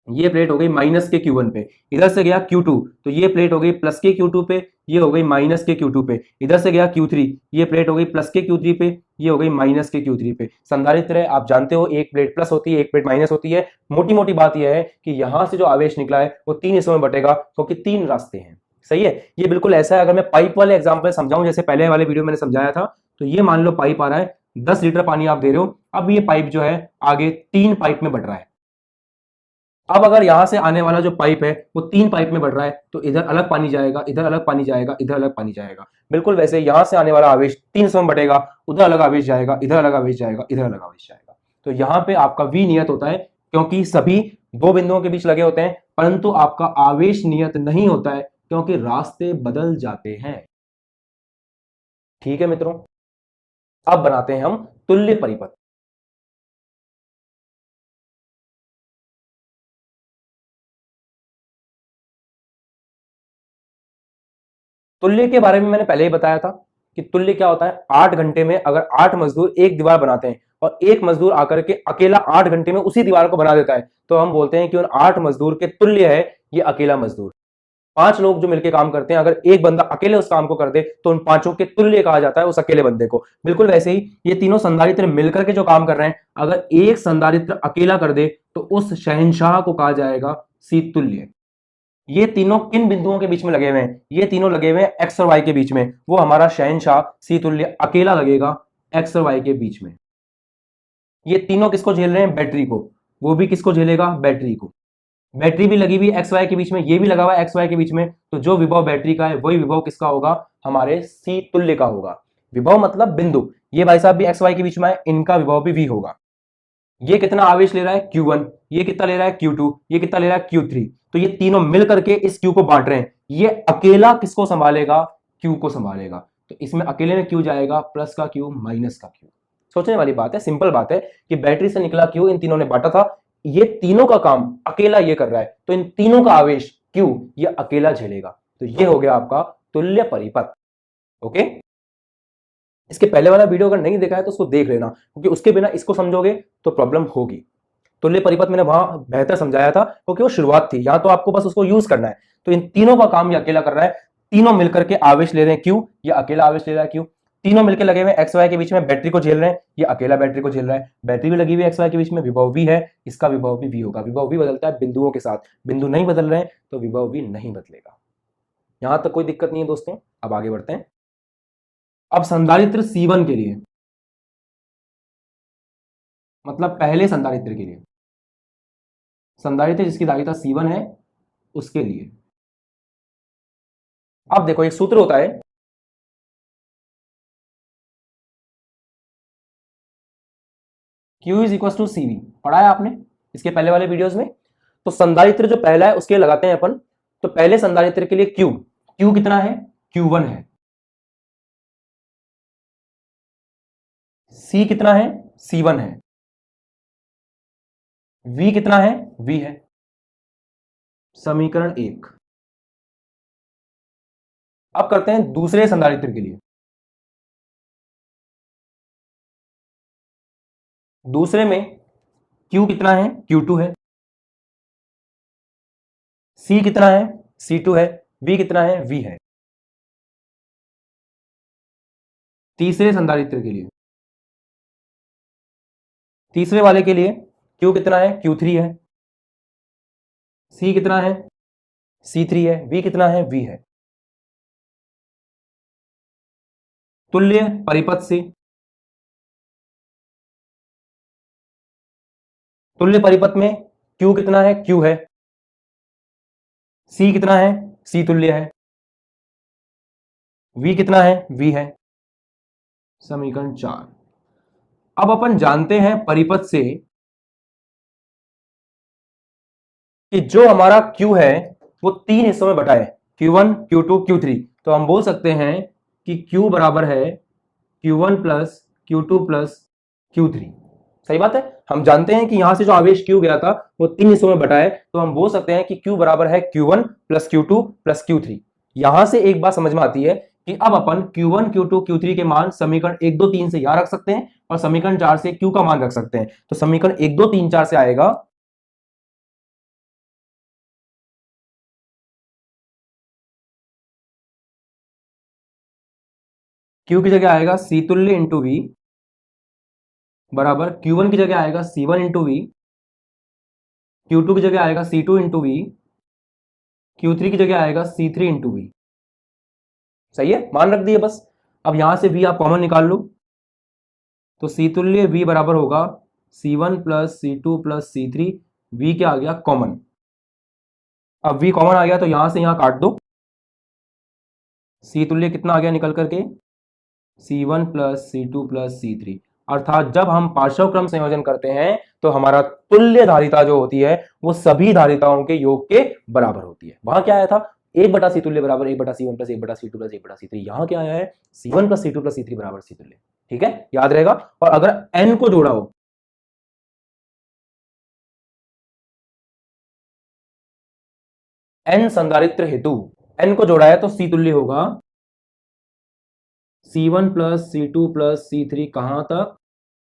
ये प्लेट हो गई माइनस के Q1 पे। इधर से गया Q2, तो ये प्लेट हो गई प्लस के Q2 पे, ये हो गई माइनस के Q2 पे। इधर से गया Q3, ये प्लेट हो गई प्लस के Q3 पे, ये हो गई माइनस के Q3 पे। संधारित्र है, आप जानते हो एक प्लेट प्लस होती है, एक प्लेट माइनस होती है। मोटी मोटी बात यह है कि यहां से जो आवेश निकला है वो तीन हिस्सों में बटेगा, क्योंकि तीन रास्ते हैं। सही है, ये बिल्कुल ऐसा है। अगर मैं पाइप वाले एग्जाम्पल समझाऊं, जैसे पहले वाले वीडियो मैंने समझाया था, तो ये मान लो पाइप आ रहा है, 10 लीटर पानी आप दे रहे हो। अब ये पाइप जो है आगे तीन पाइप में बढ़ रहा है। अब अगर यहां से आने वाला जो पाइप है वो तीन पाइप में बढ़ रहा है, तो इधर अलग पानी जाएगा, इधर अलग पानी जाएगा, इधर अलग पानी जाएगा। बिल्कुल वैसे यहां से आने वाला आवेश तीन हिस्सों में बटेगा, उधर अलग आवेश जाएगा, इधर अलग आवेश जाएगा, इधर अलग आवेश जाएगा। तो यहां पे आपका V नियत होता है, क्योंकि सभी दो बिंदुओं के बीच लगे होते हैं, परंतु आपका आवेश नियत नहीं होता है, क्योंकि रास्ते बदल जाते हैं। ठीक है मित्रों, अब बनाते हैं हम तुल्य परिपथ। तुल्य के बारे में मैंने पहले ही बताया था कि तुल्य क्या होता है। 8 घंटे में अगर 8 मजदूर एक दीवार बनाते हैं और एक मजदूर आकर के अकेला 8 घंटे में उसी दीवार को बना देता है, तो हम बोलते हैं कि उन 8 मजदूर के तुल्य है ये अकेला मजदूर। 5 लोग जो मिलकर काम करते हैं, अगर एक बंदा अकेले उस काम को कर दे तो उन पांचों के तुल्य कहा जाता है उस अकेले बंदे को। बिल्कुल वैसे ही ये तीनों संधारित्र मिलकर के जो काम कर रहे हैं, अगर एक संधारित्र अकेला कर दे तो उस शहंशाह को कहा जाएगा सी तुल्य। ये तीनों किन बिंदुओं के बीच में लगे हुए हैं? ये तीनों लगे हुए हैं एक्स और वाई के बीच में। वो हमारा शहंशाह सी तुल्य अकेला लगेगा एक्स और वाई के बीच में। ये तीनों किसको झेल रहे हैं? बैटरी को। वो भी किसको झेलेगा? बैटरी को। बैटरी भी लगी हुई एक्स वाई के बीच में, ये भी लगा हुआ है एक्स वाई के बीच में, तो जो विभव बैटरी का है वही विभव किसका होगा? हमारे सी तुल्य का होगा। विभव मतलब बिंदु, ये भाई साहब भी एक्स वाई के बीच में है, इनका विभव भी V होगा। ये कितना आवेश ले रहा है? Q1, ये कितना ले रहा है? Q2, ये कितना ले रहा है? Q3। तो ये तीनों मिल करके इस Q को बांट रहे हैं। ये अकेला किसको संभालेगा? Q को संभालेगा। तो इसमें अकेले में Q जाएगा, प्लस का Q, माइनस का Q। सोचने वाली बात है, सिंपल बात है कि बैटरी से निकला Q इन तीनों ने बांटा था, ये तीनों का काम अकेला ये कर रहा है, तो इन तीनों का आवेश Q ये अकेला झेलेगा। तो ये हो गया आपका तुल्य परिपथ। ओके, इसके पहले वाला वीडियो अगर नहीं देखा है तो उसको देख लेना, क्योंकि उसके बिना इसको समझोगे तो प्रॉब्लम होगी। तुल्य परिपथ मैंने वहां बेहतर समझाया था, क्योंकि वो शुरुआत थी, यहां तो आपको बस उसको यूज करना है। तो इन तीनों का काम ये अकेला कर रहा है, तीनों मिलकर के आवेश ले रहे हैं Q, ये अकेला आवेश ले रहा है Q। तीनों मिलकर लगे हुए एक्स वाई के बीच में, बैटरी को झेल रहे हैं, ये अकेला बैटरी को झेल रहा है। बैटरी भी लगी हुई है एक्स वाई के बीच में, विभव V है, इसका विभव भी V होगा। विभव V बदलता है बिंदुओं के साथ, बिंदु नहीं बदल रहे हैं तो विभव V नहीं बदलेगा। यहां तक कोई दिक्कत नहीं है दोस्तों। अब आगे बढ़ते हैं। अब संधारित्र C1 के लिए, मतलब पहले संधारित्र के लिए, संधारित्र जिसकी धारिता C1 है उसके लिए, अब देखो एक सूत्र होता है, Q is equal to CV। पढ़ा है आपने इसके पहले वाले वीडियोस में। तो संधारित्र जो पहला है उसके लगाते हैं अपन। तो पहले संधारित्र के लिए Q कितना है? Q1 है। C कितना है? C1 है। V कितना है? V है। समीकरण 1। अब करते हैं दूसरे संधारित्र के लिए। दूसरे में Q कितना है? Q2 है। C कितना है? C2 है। V कितना है? V है। तीसरे संधारित्र के लिए तीसरे वाले के लिए Q कितना है, Q3 है, C कितना है, C3 है, V कितना है, V है। तुल्य परिपथ से, तुल्य परिपथ में Q कितना है, Q है, C कितना है, C तुल्य है, V कितना है, V है। समीकरण 4। अब अपन जानते हैं परिपथ से कि जो हमारा Q है वो 3 हिस्सों में बटा है, Q1, Q2, Q3। तो हम बोल सकते हैं कि Q बराबर है Q1 plus Q2 plus Q3। सही बात है। हम जानते हैं कि यहां से जो आवेश Q गया था वो 3 हिस्सों में बटा है, तो हम बोल सकते हैं कि Q बराबर है Q1 plus Q2 plus Q3। यहां से एक बात समझ में आती है कि अब अपन Q1, Q2, Q3 के मान समीकरण 1, 2, 3 से यहां रख सकते हैं और समीकरण 4 से Q का मान रख सकते हैं। तो समीकरण 1, 2, 3, 4 से आएगा Q की जगह आएगा C तुल्य इंटू V बराबर Q1 की जगह आएगा C1 इंटू V, Q2 की जगह आएगा C2 इंटू V, Q3 की जगह आएगा C3 इंटू V। सही है, मान रख दिए बस। अब यहां से V आप कॉमन निकाल लो, तो C तुल्य V बराबर होगा C1 plus C2 plus C3। V क्या आ गया, कॉमन। अब V कॉमन आ गया तो यहां से यहां काट दो, C तुल्य कितना आ गया निकल करके, C1 plus C2 plus C3। अर्थात जब हम पार्श्व क्रम संयोजन करते हैं तो हमारा तुल्य धारिता जो होती है वो सभी धारिताओं के योग के बराबर होती है। वहां क्या आया था, 1/C तुल्य बराबर 1/C1 plus 1/C2 plus 1/C3। यहां क्या आया है, C1 plus C2 plus C3 बराबर C तुल्य। ठीक है, याद रहेगा। और अगर n को जोड़ा हो, n संधारित्र हेतु n को जोड़ा है तो C तुल्य होगा C1 plus C2 plus C3 कहां तक,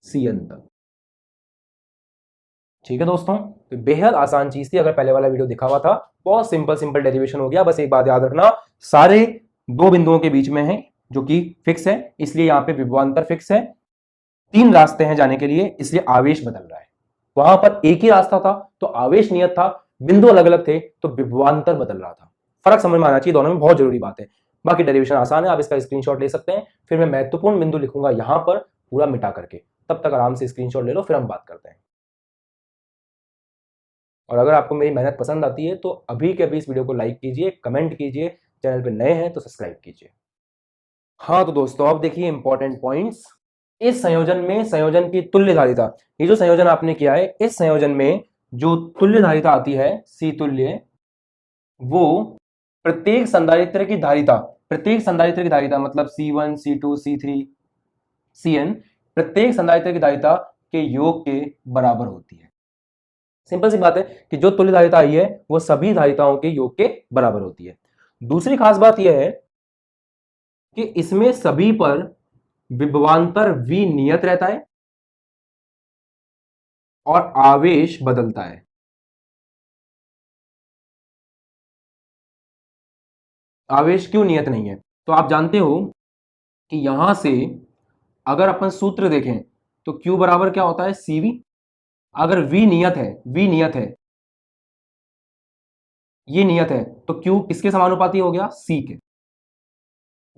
Cn तक। ठीक है दोस्तों, तो बेहद आसान चीज थी। अगर पहले वाला वीडियो दिखा हुआ था, बहुत सिंपल सिंपल डेरिवेशन हो गया। बस एक बात याद रखना, सारे दो बिंदुओं के बीच में है जो कि फिक्स है, इसलिए यहां पे विभवांतर फिक्स है। 3 रास्ते हैं जाने के लिए, इसलिए आवेश बदल रहा है। वहां पर एक ही रास्ता था तो आवेश नियत था, बिंदु अलग अलग थे तो विभवांतर बदल रहा था। फर्क समझ में आना चाहिए, दोनों में बहुत जरूरी बात है। बाकी डेरिवेशन आसान है, आप इसका स्क्रीनशॉट ले सकते हैं। फिर मैं महत्वपूर्ण बिंदु लिखूंगा यहां पर पूरा मिटा करके, तब तक आराम से स्क्रीनशॉट ले लो, फिर हम बात करते हैं। और अगर आपको मेरी मेहनत पसंद आती है तो अभी के अभी इस वीडियो को लाइक कीजिए, कमेंट कीजिए, चैनल पे नए हैं तो सब्सक्राइब कीजिए। हाँ तो दोस्तों, अब देखिए इंपॉर्टेंट पॉइंट्स। इस संयोजन में संयोजन की तुल्य धारिता, ये जो संयोजन आपने किया है इस संयोजन में जो तुल्य धारिता आती है C तुल्य, वो प्रत्येक संधारित्र की धारिता, प्रत्येक संधारित्र की धारिता मतलब C1, C2, C3, Cn, प्रत्येक संधारित्र की धारिता के योग के बराबर होती है। सिंपल सी बात है कि जो तुल्य धारिता आई है वो सभी धारिताओं के योग के बराबर होती है। दूसरी खास बात यह है कि इसमें सभी पर विभवांतर V नियत रहता है और आवेश बदलता है। आवेश क्यों नियत नहीं है, तो आप जानते हो कि यहां से अगर अपन सूत्र देखें तो Q बराबर क्या होता है, CV। अगर V नियत है, V नियत है, ये नियत है, तो Q किसके समानुपाती हो गया, C के।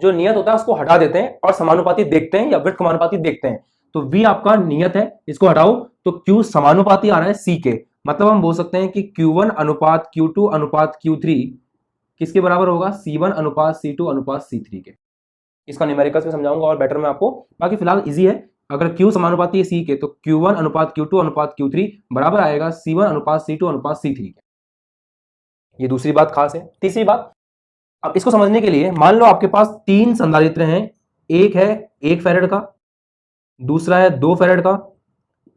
जो नियत होता है उसको हटा देते हैं और समानुपाती देखते हैं या वृत्त समानुपाती देखते हैं। तो V आपका नियत है, इसको हटाओ तो Q समानुपाती आ रहा है C के। मतलब हम बोल सकते हैं कि Q1 अनुपात Q2 अनुपात Q3 किसके बराबर होगा, C1 अनुपात C2 अनुपात C3 के। इसका न्यूमेरिकल्स में समझाऊंगा और बेटर में आपको। बाकी फिलहाल इजी है, अगर Q समानुपाती है C के तो Q1 अनुपात Q2 अनुपात Q3 बराबर आएगा C1 अनुपात C2 अनुपात C3 के। ये दूसरी बात खास है। तीसरी बात, अब इसको समझने के लिए मान लो आपके पास 3 संधारित्र हैं, एक है 1 फैरेड का, दूसरा है 2 फैरेड का,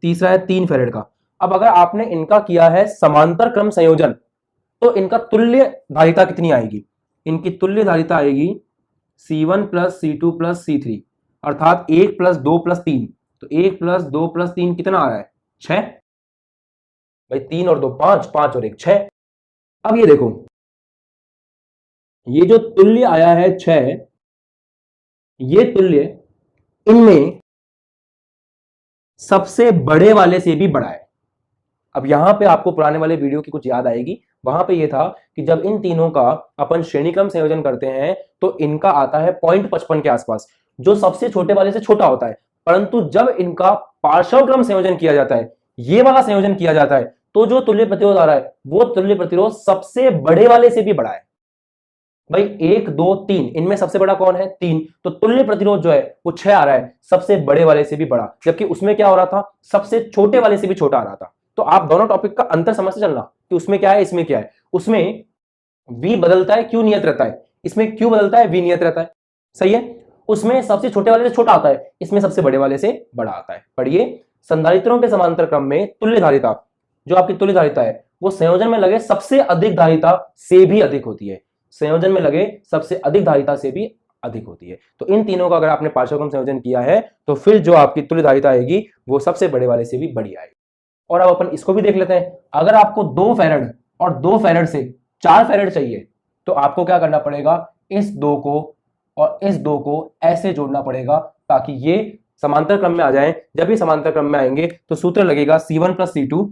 तीसरा है 3 फैरेड का। अब अगर आपने इनका किया है समांतर क्रम संयोजन तो इनका तुल्य धारिता कितनी आएगी, इनकी तुल्य धारिता आएगी C1 plus C2 plus C3, अर्थात 1 प्लस 2 प्लस 3। तो 1 प्लस 2 प्लस 3 कितना आ रहा है, 6। भाई 3 और 2 5, 5 और 1 6। अब ये देखो, ये जो तुल्य आया है 6, ये तुल्य इनमें सबसे बड़े वाले से भी बड़ा है। अब यहां पे आपको पुराने वाले वीडियो की कुछ याद आएगी। वहां पे ये था कि जब इन तीनों का अपन श्रेणी क्रम संयोजन करते हैं तो इनका आता है 0.55 के आसपास, जो सबसे छोटे वाले से छोटा होता है। परंतु जब इनका पार्श्व क्रम संयोजन किया जाता है, ये वाला संयोजन किया जाता है, तो जो तुल्य प्रतिरोध आ रहा है वो तुल्य प्रतिरोध सबसे बड़े वाले से भी बड़ा है। भाई 1 2 3 इनमें सबसे बड़ा कौन है? 3। तो तुल्य प्रतिरोध जो है वो 6 आ रहा है, सबसे बड़े वाले से भी बड़ा। जबकि उसमें क्या हो रहा था? सबसे छोटे वाले से भी छोटा आ रहा था। तो आप दोनों टॉपिक का अंतर समझते चलना कि उसमें क्या है, इसमें क्या है। उसमें v बदलता है, q नियत रहता है। इसमें q बदलता है, v नियत रहता है। सही है। उसमें सबसे छोटे वाले से छोटा आता है, इसमें सबसे बड़े वाले से बड़ा आता है। पढ़िए, संधारित्रों के समांतर क्रम में तुल्य धारिता, जो आपकी तुल्य धारिता है, वो संयोजन में लगे सबसे अधिक धारिता से भी अधिक होती है। संयोजन में लगे सबसे अधिक धारिता से भी अधिक होती है। तो इन तीनों का अगर आपने पार्श्व क्रम संयोजन किया है तो फिर जो आपकी तुल्य धारिता आएगी वो सबसे बड़े वाले से भी बड़ी आएगी। और अब अपन इसको भी देख लेते हैं। अगर आपको 2 फैराड और 2 फैराड से 4 फैराड चाहिए तो आपको क्या करना पड़ेगा? इस 2 को और इस 2 को ऐसे जोड़ना पड़ेगा ताकि ये समांतर क्रम में आ जाएं। जब ये समांतर क्रम में आएंगे तो सूत्र लगेगा C1 प्लस C2,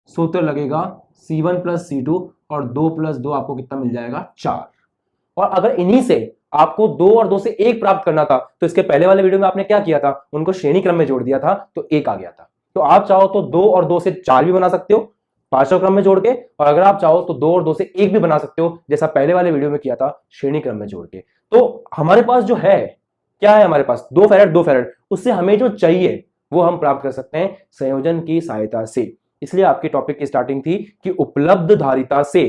सूत्र लगेगा C1 प्लस C2 और 2 प्लस 2 आपको कितना मिल जाएगा? 4। और अगर इन्हीं से आपको 2 और 2 से 1 प्राप्त करना था तो इसके पहले वाले वीडियो में आपने क्या किया था? उनको श्रेणी क्रम में जोड़ दिया था तो 1 आ गया था। तो आप चाहो तो 2 और 2 से 4 भी बना सकते हो पार्श्व क्रम में जोड़ के, और अगर आप चाहो तो 2 और 2 से 1 भी बना सकते हो जैसा पहले वाले वीडियो में किया था श्रेणी क्रम में जोड़ के। तो हमारे पास जो है, क्या है हमारे पास? 2 फैराड 2 फैराड। उससे हमें जो चाहिए वो हम प्राप्त कर सकते हैं संयोजन की सहायता से। इसलिए आपकी टॉपिक की स्टार्टिंग थी कि उपलब्ध धारिता से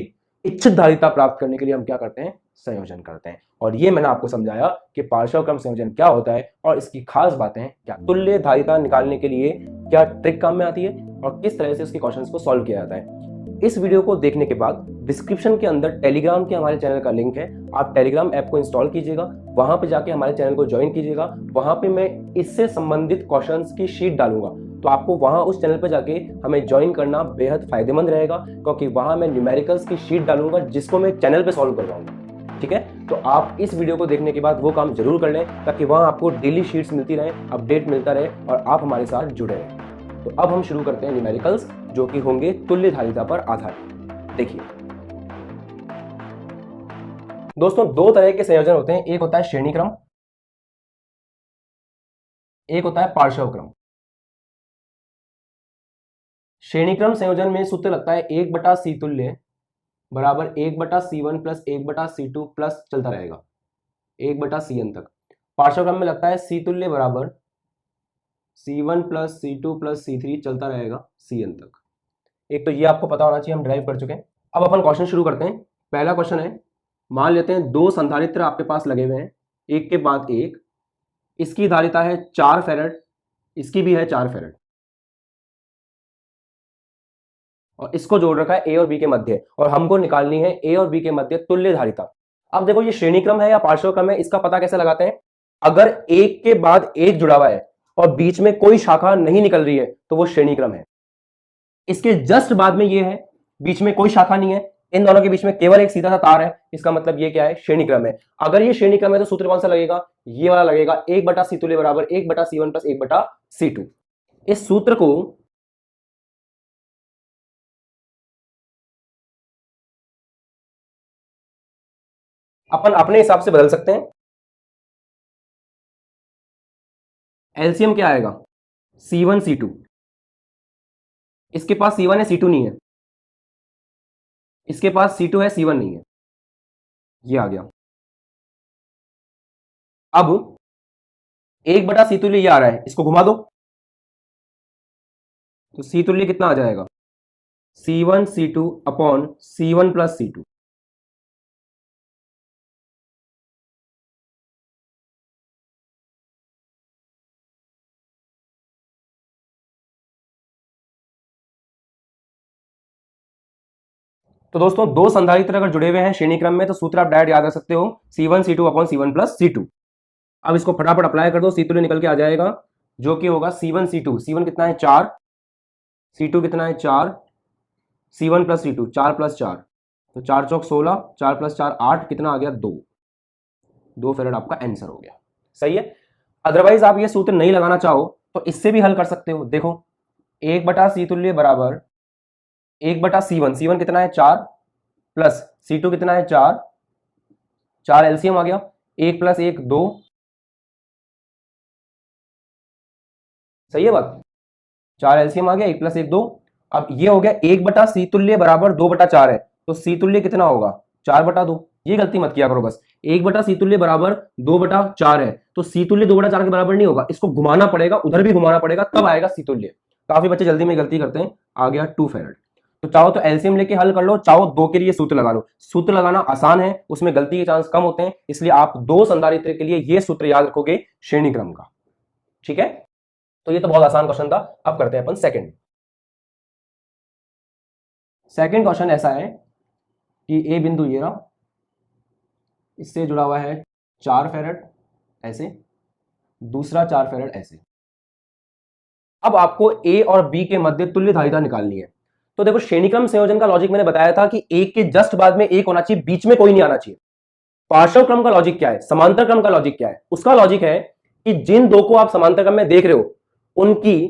इच्छित धारिता प्राप्त करने के लिए हम क्या करते हैं? संयोजन करते हैं। और ये मैंने आपको समझाया कि पार्श्व क्रम संयोजन क्या होता है और इसकी खास बातें क्या, तुल्य धारिता निकालने के लिए क्या ट्रिक काम में आती है और किस तरह से उसके क्वेश्चंस को सॉल्व किया जाता है। इस वीडियो को देखने के बाद डिस्क्रिप्शन के अंदर टेलीग्राम के हमारे चैनल का लिंक है, आप टेलीग्राम ऐप को इंस्टॉल कीजिएगा, वहां पे जाके हमारे चैनल को ज्वाइन कीजिएगा। वहां पे मैं इससे संबंधित क्वेश्चंस की शीट डालूंगा, तो आपको वहां उस चैनल पर जाके हमें ज्वाइन करना बेहद फायदेमंद रहेगा, क्योंकि वहां मैं न्यूमेरिकल्स की शीट डालूंगा जिसको मैं चैनल पे सॉल्व करवाऊंगा। ठीक है, तो आप इस वीडियो को देखने के बाद वो काम जरूर कर लें ताकि वहां आपको डेली शीट्स मिलती रहे, अपडेट मिलता रहे और आप हमारे साथ जुड़े रहें। तो अब हम शुरू करते हैं न्यूमेरिकल्स, जो कि होंगे तुल्य धारिता पर आधारित। देखिए दोस्तों, 2 तरह के संयोजन होते हैं, एक होता है श्रेणी क्रम, एक होता है पार्श्व क्रम। श्रेणी क्रम संयोजन में सूत्र लगता है 1/C तुल्य बराबर 1/C1 प्लस 1/C2 प्लस चलता रहेगा 1/Cn तक। पार्श्व क्रम में लगता है C तुल्य बराबर C1 plus C2 plus C3 चलता रहेगा Cn तक। एक तो ये आपको पता होना चाहिए, हम ड्राइव कर चुके हैं। अब अपन क्वेश्चन शुरू करते हैं। पहला क्वेश्चन है, मान लेते हैं 2 संधारित्र आपके पास लगे हुए हैं, एक के बाद एक। इसकी धारिता है 4 फैराड, इसकी भी है 4 फैराड, और इसको जोड़ रखा है ए और बी के मध्य, और हमको निकालनी है ए और बी के मध्य तुल्य धारिता। अब देखो, ये श्रेणी क्रम है या पार्श्व क्रम है, इसका पता कैसे लगाते हैं? अगर एक के बाद एक जुड़ा हुआ है और बीच में कोई शाखा नहीं निकल रही है तो वो श्रेणी क्रम है। इसके जस्ट बाद में ये है, बीच में कोई शाखा नहीं है, इन दोनों के बीच में केवल एक सीधा सा तार है, इसका मतलब ये क्या है? श्रेणी क्रम है। अगर ये श्रेणी क्रम है तो सूत्र कौन सा लगेगा? ये वाला लगेगा, 1/C तुल्य बराबर 1/C1 प्लस 1/C2। इस सूत्र को अपन अपने हिसाब से बदल सकते हैं। एलसीएम क्या आएगा? C1 C2। इसके पास C1 है, C2 नहीं है, इसके पास C2 है, C1 नहीं है, ये आ गया। अब 1/C तुल्य ये आ रहा है, इसको घुमा दो तो C तुल्य कितना आ जाएगा? C1 C2 upon C1 plus C2। तो दोस्तों, 2 संधारित्र अगर जुड़े हुए हैं श्रेणी क्रम में तो सूत्र आप डायरेक्ट याद रख सकते हो, C1 C2 upon C1 plus C2। अब इसको फटाफट अप्लाई कर दो, C तुल्य निकल के आ जाएगा, जो कि होगा C1 C2। C1 कितना है? 4, C2 कितना है? 4, C1 प्लस C2, 4 प्लस 4, तो 4 चौक 16, 4 प्लस 4 8, कितना आ गया? 2 फैराड आपका आंसर हो गया। सही है। अदरवाइज आप ये सूत्र नहीं लगाना चाहो तो इससे भी हल कर सकते हो। देखो 1/C तुल्य बराबर 1/C1, C1 कितना है 4, प्लस C2 कितना है 4, 4 एलसीएम आ गया, 1 + 1 2, सही है बात, 4 एलसीएम आ गया, 1 + 1 2। अब ये हो गया 1/C तुल्य बराबर 2/4 है, तो C तुल्य कितना होगा 4/2। ये गलती मत किया करो बस, 1/C तुल्य बराबर 2/4 है, तो C तुल्य 2/4 के बराबर नहीं होगा, इसको घुमाना पड़ेगा, उधर भी घुमाना पड़ेगा, तब आएगा C तुल्य। काफी बच्चे जल्दी में गलती करते हैं। आ गया 2 फैराड। तो चाहो तो एलसीएम लेके हल कर लो, चाहो 2 के लिए सूत्र लगा लो। सूत्र लगाना आसान है, उसमें गलती के चांस कम होते हैं, इसलिए आप 2 संधारित्र के लिए ये सूत्र याद रखोगे श्रेणी क्रम का। ठीक है, तो ये तो बहुत आसान क्वेश्चन था। अब करते हैं अपन सेकंड। सेकंड क्वेश्चन ऐसा है कि ए बिंदु ये रहा, इससे जुड़ा हुआ है 4 फैराड ऐसे, दूसरा 4 फैराड ऐसे। अब आपको ए और बी के मध्य तुल्य धारिता निकालनी है। तो देखो श्रेणीक्रम संयोजन का लॉजिक मैंने बताया था कि एक के जस्ट बाद में एक होना चाहिए, बीच में कोई नहीं आना चाहिए। पार्श्व क्रम का लॉजिक क्या है, समांतर क्रम का लॉजिक क्या है? उसका लॉजिक है कि जिन दो को आप समांतर क्रम में देख रहे हो उनकी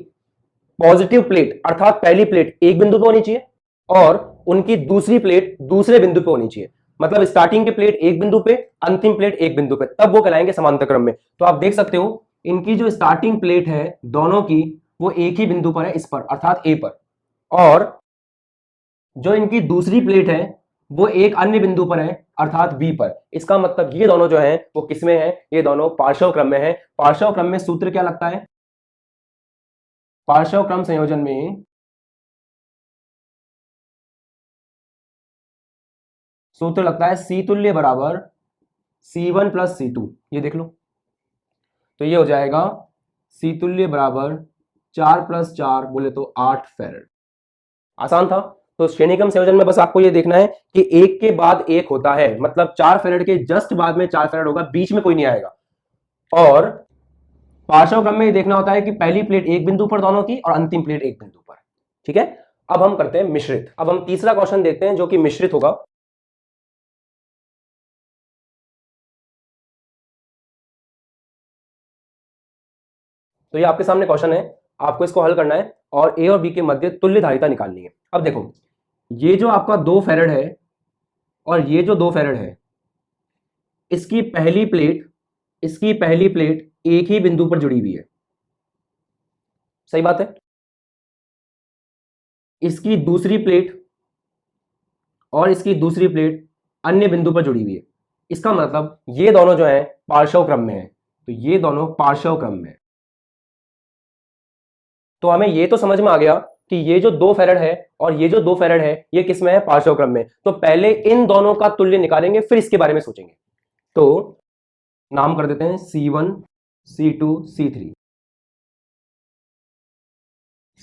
पॉजिटिव प्लेट अर्थात पहली प्लेट एक बिंदु पे होनी चाहिए और उनकी दूसरी प्लेट दूसरे बिंदु पे होनी चाहिए। मतलब स्टार्टिंग की प्लेट एक बिंदु पे, अंतिम प्लेट एक बिंदु पे, तब वो कहलाएंगे समांतर क्रम में। तो आप देख सकते हो इनकी जो स्टार्टिंग प्लेट है दोनों की, वो एक ही बिंदु पर है, इस पर अर्थात ए पर, और जो इनकी दूसरी प्लेट है वो एक अन्य बिंदु पर है अर्थात बी पर। इसका मतलब ये दोनों जो हैं वो किसमें हैं? ये दोनों पार्श्व क्रम में हैं। पार्श्व क्रम में सूत्र क्या लगता है? पार्श्व क्रम संयोजन में सूत्र लगता है C तुल्य बराबर C1 + C2। ये देख लो, तो ये हो जाएगा C तुल्य बराबर 4 + 4 बोले तो 8 फैराड। आसान था। तो श्रेणीक्रम संयोजन में बस आपको ये देखना है कि एक के बाद एक होता है, मतलब 4 फैराड के जस्ट बाद में 4 फैराड होगा, बीच में कोई नहीं आएगा। और पार्श्व क्रम में ये देखना होता है कि पहली प्लेट एक बिंदु पर दोनों की और अंतिम प्लेट एक बिंदु पर। ठीक है, अब हम करते हैं मिश्रित। अब हम तीसरा क्वेश्चन देखते हैं जो कि मिश्रित होगा। तो ये आपके सामने क्वेश्चन है, आपको इसको हल करना है और ए और बी के मध्य तुल्य धारिता निकालनी है। अब देखो ये जो आपका 2 फैराड है और ये जो 2 फैराड है, इसकी पहली प्लेट एक ही बिंदु पर जुड़ी हुई है, सही बात है। इसकी दूसरी प्लेट और इसकी दूसरी प्लेट अन्य बिंदु पर जुड़ी हुई है। इसका मतलब ये दोनों जो है पार्श्व क्रम में है, तो ये दोनों पार्श्व क्रम में। तो हमें ये तो समझ में आ गया कि ये जो 2 फैराड है और ये जो 2 फैराड है ये किसमें है? पार्श्व क्रम में। तो पहले इन दोनों का तुल्य निकालेंगे, फिर इसके बारे में सोचेंगे। तो नाम कर देते हैं C1 C2 C3।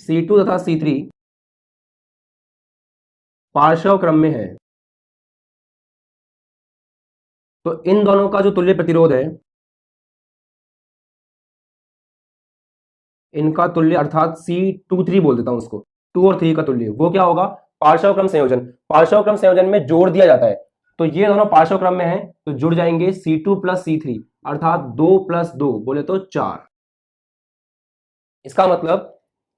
C2 तथा C3 पार्श्व क्रम में है, तो इन दोनों का जो तुल्य प्रतिरोध है, इनका तुल्य अर्थात C23 बोल देता हूं उसको, 2 और 3 का तुल्य, वो क्या होगा? पार्श्व क्रम संयोजन। पार्श्व क्रम संयोजन में जोड़ दिया जाता है, तो ये दोनों पार्श्व क्रम में है तो जुड़ जाएंगे C2 + C3 अर्थात 2 + 2 बोले तो 4। इसका मतलब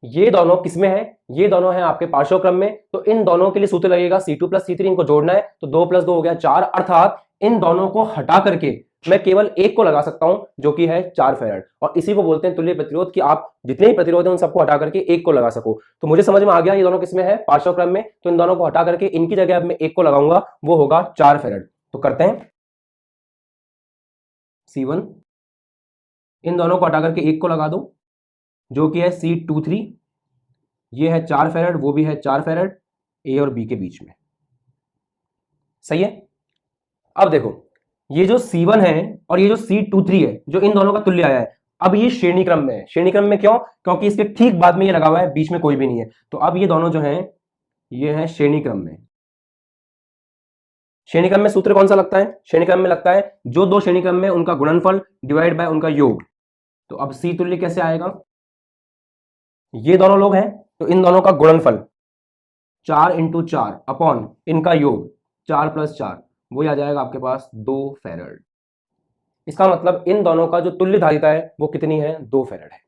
ये दोनों किसमें है? ये दोनों हैं आपके पार्श्व क्रम में, तो इन दोनों के लिए सूत्र लगेगा C2 + C3, इनको जोड़ना है तो 2 + 2 हो गया 4, अर्थात इन दोनों को हटा करके मैं केवल एक को लगा सकता हूं जो कि है 4 फैराड, और इसी को बोलते हैं तुल्य प्रतिरोध, कि आप जितने ही प्रतिरोध हैं उन सबको हटा करके एक को लगा सको। तो मुझे समझ में आ गया ये दोनों किसमें है? पार्श्व क्रम में। तो इन दोनों को हटा करके इनकी जगह अब मैं एक को लगाऊंगा, वो होगा 4 फैराड। तो करते हैं C1, इन दोनों को हटा करके एक को लगा दो जो कि है C23, ये है 4 फैराड, वो भी है 4 फैराड, ए और बी के बीच में, सही है। अब देखो ये जो C1 है और ये जो C23 है, जो इन दोनों का तुल्य आया है, अब ये श्रेणी क्रम में है। श्रेणी क्रम में क्यों? क्योंकि इसके ठीक बाद में ये लगा हुआ है, बीच में कोई भी नहीं है। तो अब ये दोनों जो हैं ये हैं श्रेणी क्रम में। श्रेणी क्रम में सूत्र कौन सा लगता है? श्रेणी क्रम में लगता है जो दो श्रेणी क्रम में उनका गुणनफल डिवाइड बाय उनका योग। तो अब C तुल्य कैसे आएगा? ये दोनों लोग हैं तो इन दोनों का गुणनफल 4 × 4 अपॉन इनका योग 4 + 4, वही आ जाएगा आपके पास 2 फैराड। इसका मतलब इन दोनों का जो तुल्य धारिता है वो कितनी है? 2 फैराड है।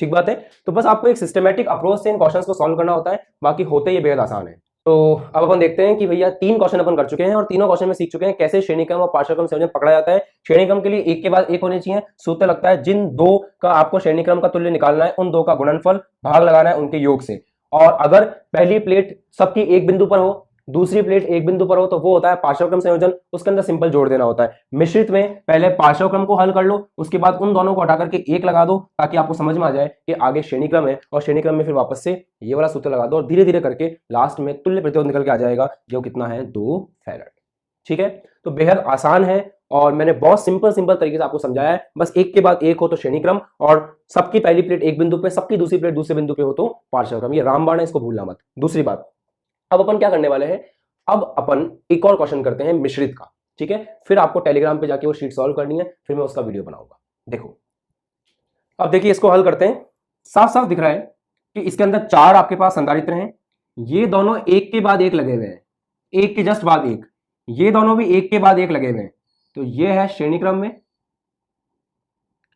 ठीक बात है। तो बस आपको एक सिस्टमेटिक अप्रोच से इन क्वेश्चंस को सॉल्व करना होता है, बाकी होते ये बेहद आसान है। तो अब अपन देखते हैं कि भैया 3 क्वेश्चन अपन कर चुके हैं और तीनों क्वेश्चन में सीख चुके हैं कैसे श्रेणीक्रम और पार्श्वक्रम संयोजन पकड़ा जाता है। श्रेणीक्रम के लिए एक के बाद एक होने चाहिए। सूत्र लगता है जिन दो का आपको श्रेणीक्रम का तुल्य निकालना है उन दो का गुणनफल भाग लगाना है उनके योग से, और अगर पहली प्लेट सबकी एक बिंदु पर हो, दूसरी प्लेट एक बिंदु पर हो, तो वो होता है पार्श्वक्रम संयोजन। उसके अंदर सिंपल जोड़ देना होता है। मिश्रित में पहले पार्श्वक्रम को हल कर लो, उसके बाद उन दोनों को हटा करके एक लगा दो ताकि आपको समझ में आ जाए कि आगे श्रेणीक्रम है, और श्रेणीक्रम में फिर वापस से ये वाला सूत्र लगा दो और धीरे धीरे करके लास्ट में तुल्य प्रतिरोध निकल के आ जाएगा, जो कितना है 2 फैराड। ठीक है, तो बेहद आसान है और मैंने बहुत सिंपल तरीके से आपको समझाया है। बस एक के बाद एक हो तो श्रेणीक्रम, और सबकी पहली प्लेट एक बिंदु पे, सबकी दूसरी प्लेट दूसरे बिंदु पे हो तो पार्श्वक्रम। ये रामबाण है, इसको भूलना मत। दूसरी बात, अब अपन क्या करने वाले हैं, अब अपन एक और क्वेश्चन करते हैं मिश्रित का। ठीक है, फिर आपको टेलीग्राम पे जाके वो शीट सॉल्व करनी है, फिर मैं उसका वीडियो बनाऊंगा। देखो, अब देखिए इसको हल करते हैं। साफ साफ दिख रहा है कि इसके अंदर 4 आपके पास संधारित्र हैं, ये दोनों एक के बाद एक लगे हुए हैं, एक के जस्ट बाद एक, ये दोनों भी एक के बाद एक लगे हुए हैं। तो ये है श्रेणीक्रम में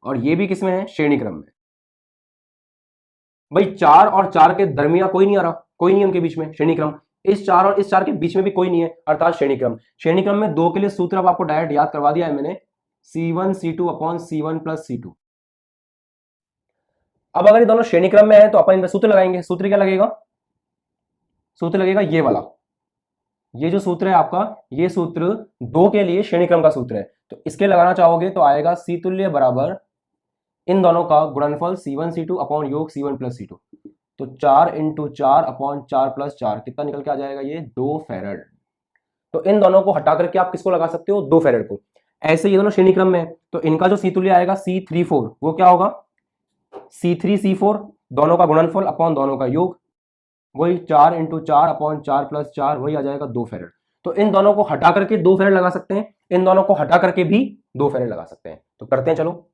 और ये भी किसमें है, श्रेणीक्रम में। भाई 4 और 4 के दरमियान कोई नहीं आ रहा, कोई नहीं उनके बीच में, श्रेणीक्रम। इस 4 और इस 4 के बीच में भी कोई नहीं है, अर्थात श्रेणीक्रम। श्रेणीक्रम में 2 के लिए सूत्र अब आपको डायरेक्ट याद करवा दिया है मैंने, C1 C2 upon C1 plus C2। अब अगर ये दोनों श्रेणीक्रम में है तो अपन इनमें सूत्र लगाएंगे। सूत्र क्या लगेगा, सूत्र लगेगा ये वाला, ये जो सूत्र है आपका, ये सूत्र 2 के लिए श्रेणीक्रम का सूत्र है। तो इसके लगाना चाहोगे तो आएगा C तुल्य बराबर इन दोनों का गुणनफल C1 C2 अपॉन योग C1 प्लस C2। तो 4 इंटू 4 अपॉन 4 प्लस 4 कितना निकल के आ जाएगा, ये 2 फैराड। तो इन दोनों को हटा करके आप किसको लगा सकते हो, 2 फैराड को। ऐसे ये दोनों श्रेणीक्रम में है तो इनका जो C तुल्य आएगा C34, वो क्या होगा, C3 C4 दोनों का गुणनफल अपॉन दोनों का योग, वही 4 इंटू 4 अपॉन 4 प्लस 4, वही आ जाएगा 2 फैराड। तो इन दोनों को हटा करके 2 फैराड लगा सकते हैं, इन दोनों को हटा करके भी 2 फैराड लगा सकते हैं। तो करते हैं, चलो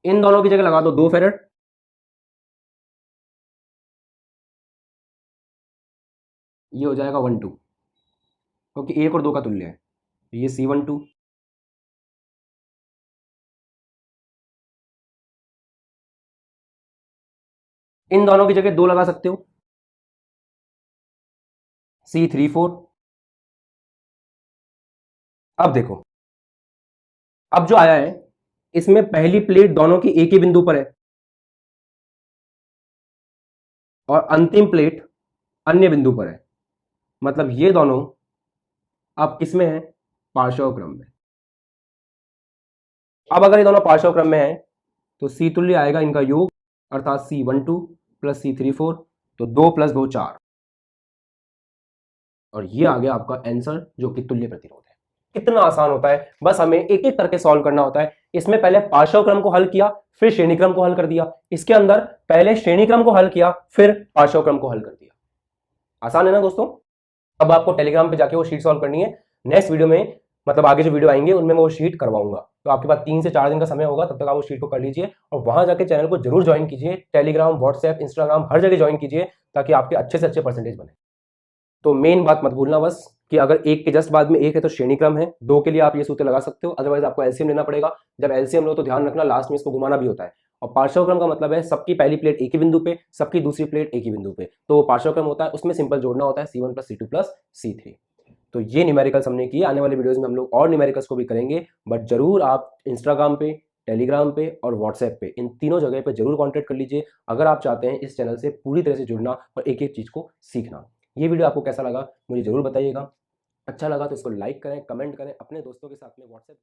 इन दोनों की जगह लगा दो 2 फैराड, ये हो जाएगा 1 2, क्योंकि 1 और 2 का तुल्य है। ये C12, इन दोनों की जगह 2 लगा सकते हो, C34। अब देखो, अब जो आया है इसमें पहली प्लेट दोनों की एक ही बिंदु पर है और अंतिम प्लेट अन्य बिंदु पर है, मतलब ये दोनों अब किसमें है, पार्श्वक्रम में। अब अगर ये दोनों पार्श्वक्रम में है तो C तुल्य आएगा इनका योग, अर्थात C12 प्लस C34, तो 2 प्लस 2 4, और ये आ गया आपका आंसर जो कि तुल्य प्रतिरोध है। कितना आसान होता है, बस हमें एक एक करके सॉल्व करना होता है। इसमें पहले पार्श्वक्रम को हल किया, फिर श्रेणीक्रम को हल कर दिया। इसके अंदर पहले श्रेणीक्रम को हल किया, फिर पार्श्वक्रम को हल कर दिया। आसान है ना दोस्तों। अब आपको टेलीग्राम पे जाके वो शीट सॉल्व करनी है। नेक्स्ट वीडियो में, मतलब आगे जो वीडियो आएंगे उनमें मैं वो शीट करवाऊंगा, तो आपके पास 3 से 4 दिन का समय होगा, तब तक आप वो शीट को कर लीजिए और वहां जाके चैनल को जरूर ज्वाइन कीजिए। टेलीग्राम, व्हाट्सएप, इंस्टाग्राम हर जगह ज्वाइन कीजिए ताकि आपके अच्छे से अच्छे परसेंटेज बने। तो मेन बात मत भूलना बस कि अगर 1 के जस्ट बाद में 1 है तो श्रेणीक्रम है, 2 के लिए आप ये सूत्र लगा सकते हो, अदरवाइज आपको एलसीएम लेना पड़ेगा। जब एलसीएम लो तो ध्यान रखना लास्ट में इसको घुमाना भी होता है। और पार्श्वक्रम का मतलब है सबकी पहली प्लेट एक ही बिंदु पे, सबकी दूसरी प्लेट एक ही बिंदु पे, तो पार्श्वक्रम होता है, उसमें सिंपल जोड़ना होता है C1 plus C2 plus C3। तो ये न्यूमेरिकल्स हमने किए। आने वाले वीडियोस में हम लोग और न्यूमेरिकल्स को भी करेंगे, बट जरूर आप इंस्टाग्राम पे, टेलीग्राम पे और व्हाट्सएप पे, इन तीनों जगह पे जरूर कॉन्टैक्ट कर लीजिए अगर आप चाहते हैं इस चैनल से पूरी तरह से जुड़ना और एक एक चीज़ को सीखना। ये वीडियो आपको कैसा लगा मुझे जरूर बताइएगा। अच्छा लगा तो इसको लाइक करें, कमेंट करें, अपने दोस्तों के साथ में व्हाट्सएप